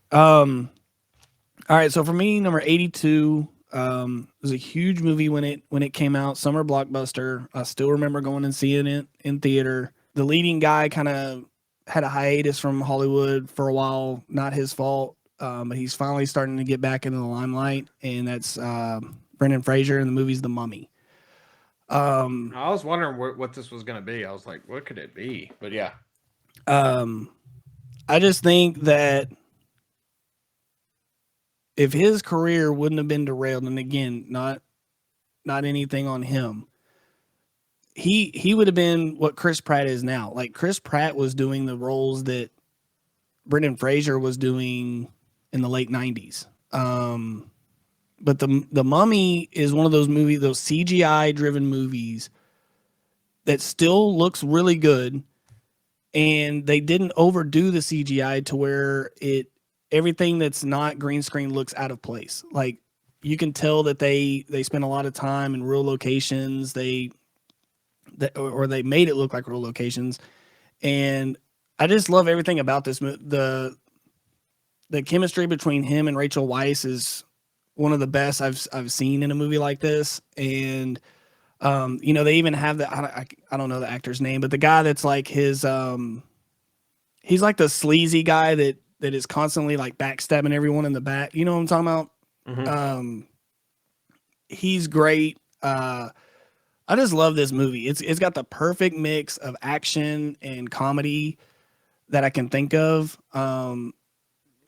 All right, so for me, number 82 was a huge movie when it came out, summer blockbuster. I still remember going and seeing it in theater. The leading guy kind of had a hiatus from Hollywood for a while, not his fault, but he's finally starting to get back into the limelight, and that's Brendan Fraser, and the movie's The Mummy. I was wondering what this was going to be. I was like, what could it be? But yeah. I just think that if his career wouldn't have been derailed, and again, not anything on him, he would have been what Chris Pratt is now. Like Chris Pratt was doing the roles that Brendan Fraser was doing in the late 90s. But the Mummy is one of those movies, those CGI driven movies that still looks really good, and they didn't overdo the CGI to where everything that's not green screen looks out of place. Like you can tell that they spent a lot of time in real locations. They made it look like real locations, and I just love everything about this. The chemistry between him and Rachel Weisz is one of the best I've seen in a movie like this. And you know, they even have I don't know the actor's name, but the guy that's like his he's like the sleazy guy that is constantly like backstabbing everyone in the back. You know what I'm talking about? Mm-hmm. He's great. I just love this movie. It's got the perfect mix of action and comedy that I can think of.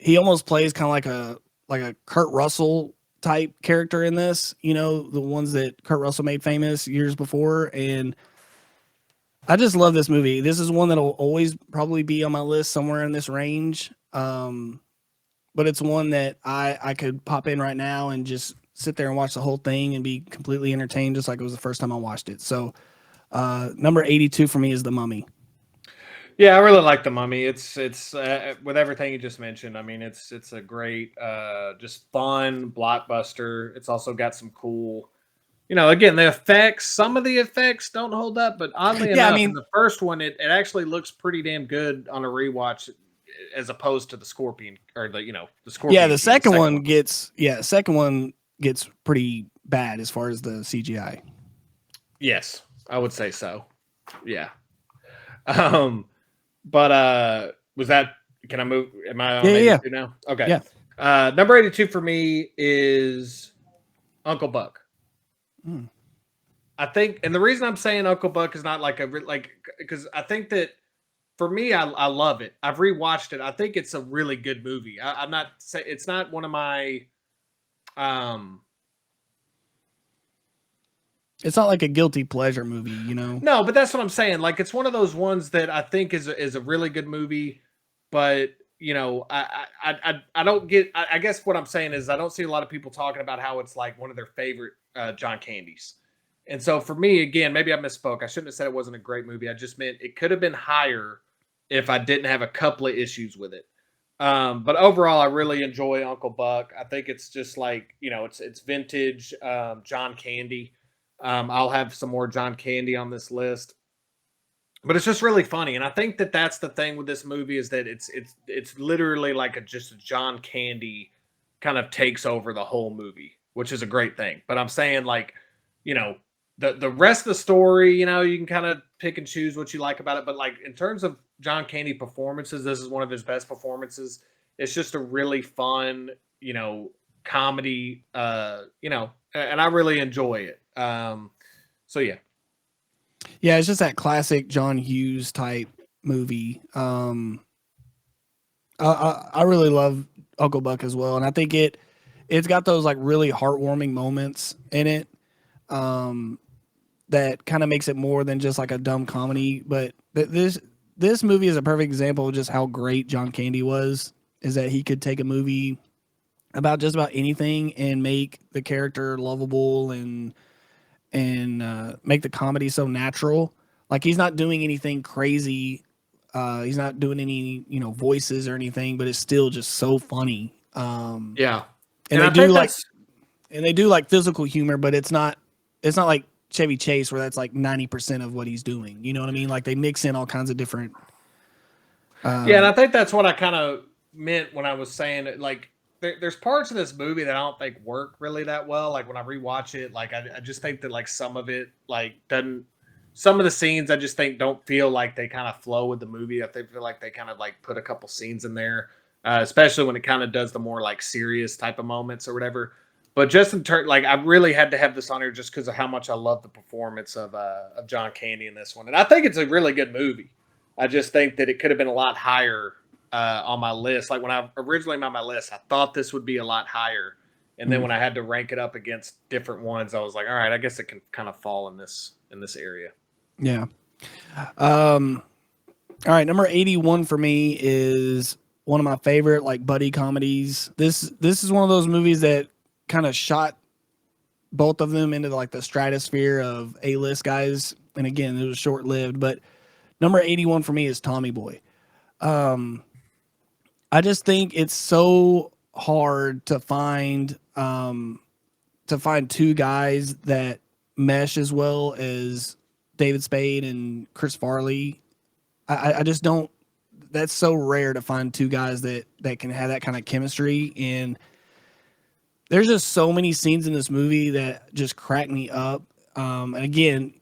He almost plays kind of like a Kurt Russell type character in this, you know, the ones that Kurt Russell made famous years before. And I just love this movie. This is one that'll always probably be on my list somewhere in this range. But it's one that I could pop in right now and just sit there and watch the whole thing and be completely entertained, just like it was the first time I watched it. So number 82 for me is The Mummy. Yeah, I really like The Mummy. It's with everything you just mentioned. I mean, it's a great, just fun blockbuster. It's also got some cool, you know, again, the effects. Some of the effects don't hold up, but oddly Yeah, I enough, mean- in the first one, it actually looks pretty damn good on a rewatch, as opposed to the Scorpion or the Scorpion. Yeah, the King, second one gets pretty bad as far as the CGI. Yes, I would say so. Yeah. But was that Can I move? Am I on Yeah, yeah, 82 now? Okay. yeah. Number 82 for me is Uncle Buck. Mm. I think, and the reason I'm saying Uncle Buck is not like because I think that for me, I love it. I've rewatched it. I think it's a really good movie. I'm not say it's not one of my um It's not like a guilty pleasure movie, you know. no, but that's what I'm saying. Like it's one of those ones that I think is a really good movie, but you know, I don't get. I guess what I'm saying is I don't see a lot of people talking about how it's like one of their favorite John Candies. And so for me, again, maybe I misspoke. I shouldn't have said it wasn't a great movie. I just meant it could have been higher if I didn't have a couple of issues with it. But overall, I really enjoy Uncle Buck. I think it's just like it's vintage John Candy. I'll have some more John Candy on this list, but it's just really funny, and I think that that's the thing with this movie is that it's literally like just a John Candy kind of takes over the whole movie, which is a great thing. But I'm saying like, you know, the rest of the story, you can kind of pick and choose what you like about it. But like in terms of John Candy performances, this is one of his best performances. It's just a really fun, comedy, and I really enjoy it. So yeah. Yeah, it's just that classic John Hughes type movie. I really love Uncle Buck as well, and I think it's got those like really heartwarming moments in it. That kind of makes it more than just like a dumb comedy. But this movie is a perfect example of just how great John Candy was. Is that he could take a movie about just about anything and make the character lovable and make the comedy so natural. Like he's not doing anything crazy. He's not doing any voices or anything, but it's still just so funny. Yeah. And they do like physical humor, but it's not like Chevy Chase where that's like 90% of what he's doing. You know what I mean? Like they mix in all kinds of different. Yeah, and I think that's what I kind of meant when I was saying it. Like, there's parts of this movie that I don't think work really that well. Like when I rewatch it, like I just think that like some of it like doesn't. Some of the scenes I just think don't feel like they kind of flow with the movie. I think feel like they kind of like put a couple scenes in there, especially when it kind of does the more like serious type of moments or whatever. But just in turn, like I really had to have this on here just because of how much I love the performance of John Candy in this one, and I think it's a really good movie. I just think that it could have been a lot higher on my list. Like when I originally made my list, I thought this would be a lot higher, and then when I had to rank it up against different ones, I was like, all right, I guess it can kind of fall in this area. Yeah. All right, number 81 for me is one of my favorite like buddy comedies. This is one of those movies that kind of shot both of them into like the stratosphere of A-list guys. And again, it was short lived, but number 81 for me is Tommy Boy. I just think it's so hard to find two guys that mesh as well as David Spade and Chris Farley. I just don't. That's so rare to find two guys that can have that kind of chemistry. And there's just so many scenes in this movie that just crack me up. And again,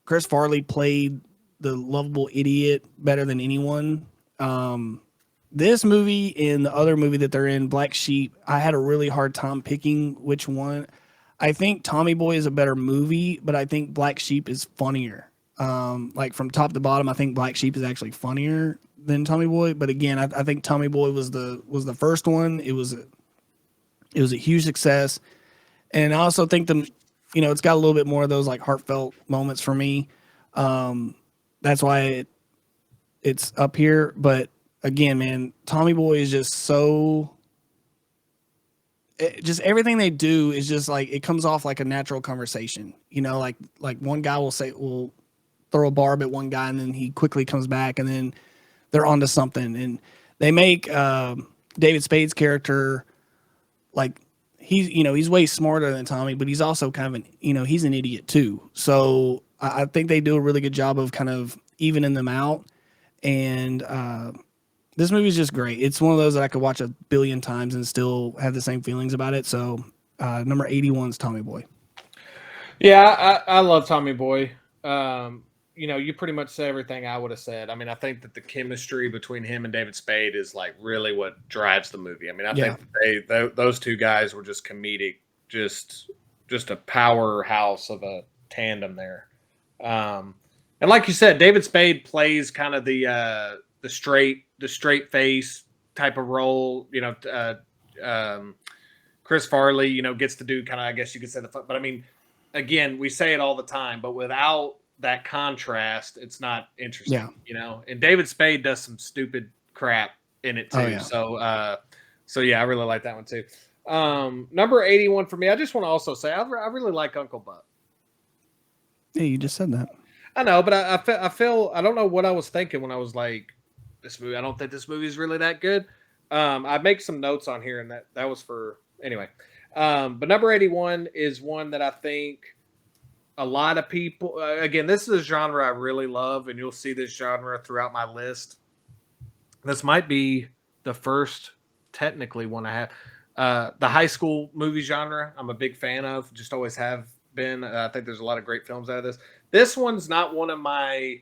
Chris Farley played the lovable idiot better than anyone. This movie and the other movie that they're in, Black Sheep, I had a really hard time picking which one. I think Tommy Boy is a better movie, but I think Black Sheep is funnier. Like from top to bottom, I think Black Sheep is actually funnier than Tommy Boy. But again, I think Tommy Boy was the first one. It was a huge success, and I also think it's got a little bit more of those like heartfelt moments for me. That's why it's up here. But again, man, Tommy Boy is just so. Just everything they do is just like it comes off like a natural conversation. Like one guy will throw a barb at one guy and then he quickly comes back and then they're onto something. And they make David Spade's character like he's way smarter than Tommy, but he's also kind of he's an idiot too. So I think they do a really good job of kind of evening them out. And this movie is just great. It's one of those that I could watch a billion times and still have the same feelings about it. So number 81 is Tommy Boy. Yeah, I love Tommy Boy. you pretty much said everything I would have said. I mean, I think that the chemistry between him and David Spade is like really what drives the movie. I mean, I Yeah. think those two guys were just comedic, just a powerhouse of a tandem there. And like you said, David Spade plays kind of the straight face type of role. Chris Farley, gets to do kind of, I guess you could say but I mean, again, we say it all the time, but without that contrast, it's not interesting, and David Spade does some stupid crap in it too. Oh, yeah. So yeah, I really like that one too. Number 81 for me, I just want to also say I really like Uncle Buck. Yeah, you just said that. I know, but I feel I don't know what I was thinking when I was like, this movie. I don't think this movie is really that good. I make some notes on here, and that was for anyway. But number 81 is one that I think a lot of people. Again, this is a genre I really love, and you'll see this genre throughout my list. This might be the first technically one I have. The high school movie genre, I'm a big fan of. Just always have been. I think there's a lot of great films out of this. This one's not one of my.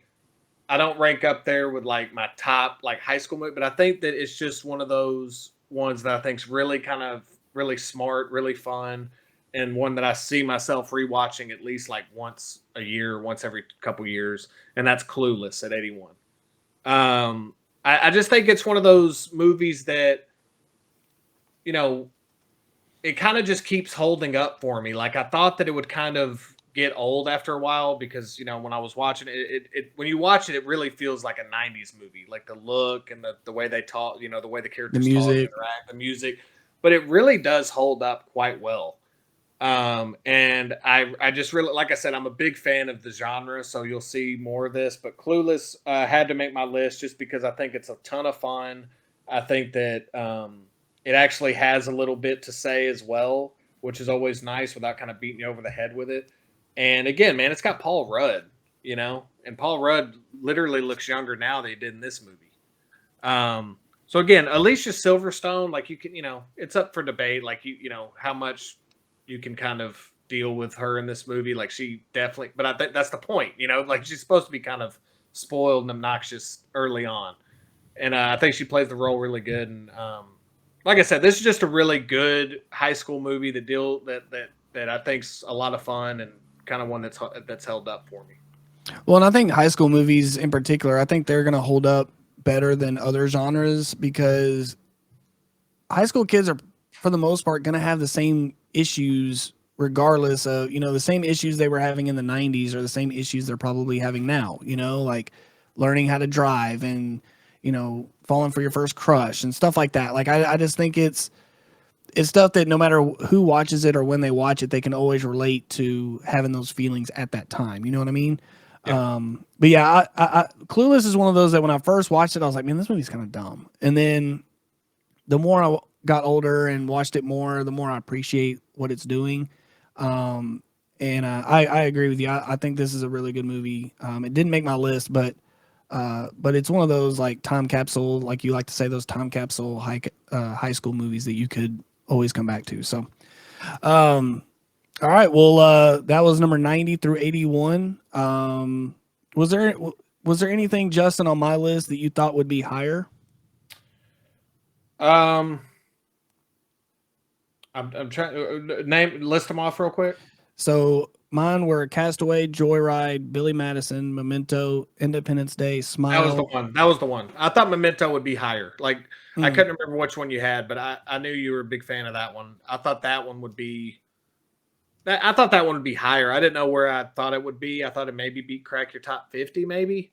I don't rank up there with like my top like high school movie, but I think that it's just one of those ones that I think's really kind of really smart, really fun, and one that I see myself rewatching at least like once a year, once every couple years, and that's Clueless at 81. I just think it's one of those movies that, it kind of just keeps holding up for me. Like I thought that it would kind of get old after a while because when I was watching it, when you watch it, it really feels like a 90s movie, like the look and the way they talk, the way the characters The music. talk, interact, the music, but it really does hold up quite well. And I just really, like I said, I'm a big fan of the genre, so you'll see more of this, but Clueless had to make my list just because I think it's a ton of fun. I think that it actually has a little bit to say as well, which is always nice without kind of beating you over the head with it. And again, man, it's got Paul Rudd, and Paul Rudd literally looks younger now than he did in this movie. So again, Alicia Silverstone, like you can, it's up for debate, like how much you can kind of deal with her in this movie. Like she definitely, but I think that's the point, like she's supposed to be kind of spoiled and obnoxious early on. And I think she plays the role really good. And like I said, this is just a really good high school movie that I think's a lot of fun and kind of one that's held up for me. Well, and I think high school movies in particular, I think they're going to hold up better than other genres because high school kids are, for the most part, going to have the same issues regardless of, the same issues they were having in the 90s or the same issues they're probably having now, like learning how to drive and, falling for your first crush and stuff like that. Like, I just think it's stuff that no matter who watches it or when they watch it, they can always relate to having those feelings at that time. You know what I mean? Yeah. But yeah, I Clueless is one of those that when I first watched it, I was like, man, this movie's kind of dumb. And then the more I got older and watched it more, the more I appreciate what it's doing. And I agree with you. I think this is a really good movie. It didn't make my list, but it's one of those like time capsule, like you like to say, those time capsule high school movies that you could always come back to. So, all right. Well, that was number 90 through 81. Was there anything, Justin, on my list that you thought would be higher? I'm trying to list them off real quick. So mine were Castaway, Joyride, Billy Madison, Memento, Independence Day, Smile. That was the one. I thought Memento would be higher. Like I couldn't remember which one you had, but I knew you were a big fan of that one. I thought that one would be. I thought that one would be higher. I didn't know where I thought it would be. I thought it maybe crack your top 50, maybe.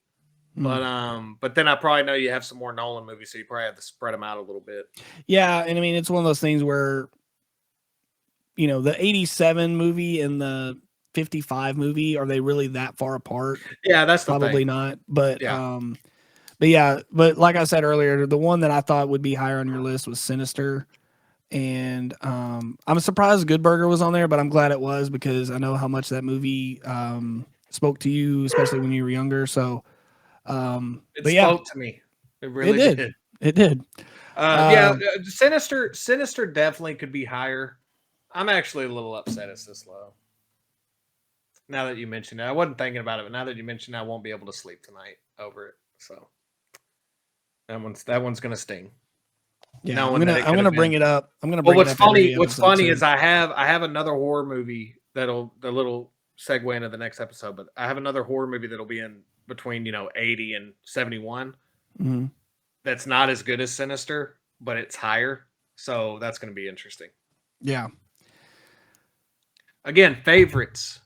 But then I probably know you have some more Nolan movies, so you probably have to spread them out a little bit. Yeah, and I mean it's one of those things where, the 87 movie and the 55 movie, are they really that far apart? Yeah, that's probably not. But but like I said earlier, the one that I thought would be higher on your list was Sinister. And I'm surprised Good Burger was on there, but I'm glad it was because I know how much that movie spoke to you, especially when you were younger. So it spoke to me. It really did. It did. Sinister definitely could be higher. I'm actually a little upset it's this low. Now that you mentioned it, I wasn't thinking about it, but now that you mentioned it, I won't be able to sleep tonight over it. So that one's gonna sting. Yeah, knowing I'm that it gonna could've bring been- it up. I'm gonna Well, bring it up every what's episode, funny too. is I have another horror movie that'll the little segue into the next episode, but I have another horror movie that'll be in between 80 and 71. Mhm. That's not as good as Sinister, but it's higher. So that's going to be interesting. Yeah. Again, favorites.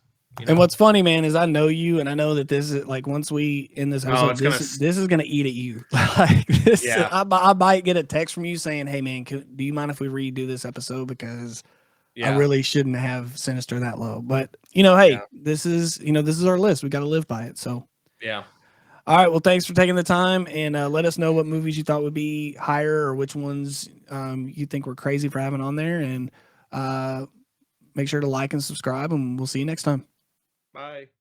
And what's funny, man, is I know you, and I know that this is like once we end this episode, this is gonna eat at you. Like this, Yeah. I might get a text from you saying, "Hey, man, do you mind if we redo this episode because I really shouldn't have Sinister that low?" But hey, this is our list. We got to live by it. So yeah. All right. Well, thanks for taking the time, and let us know what movies you thought would be higher or which ones you think we're crazy for having on there, and make sure to like and subscribe, and we'll see you next time. Bye.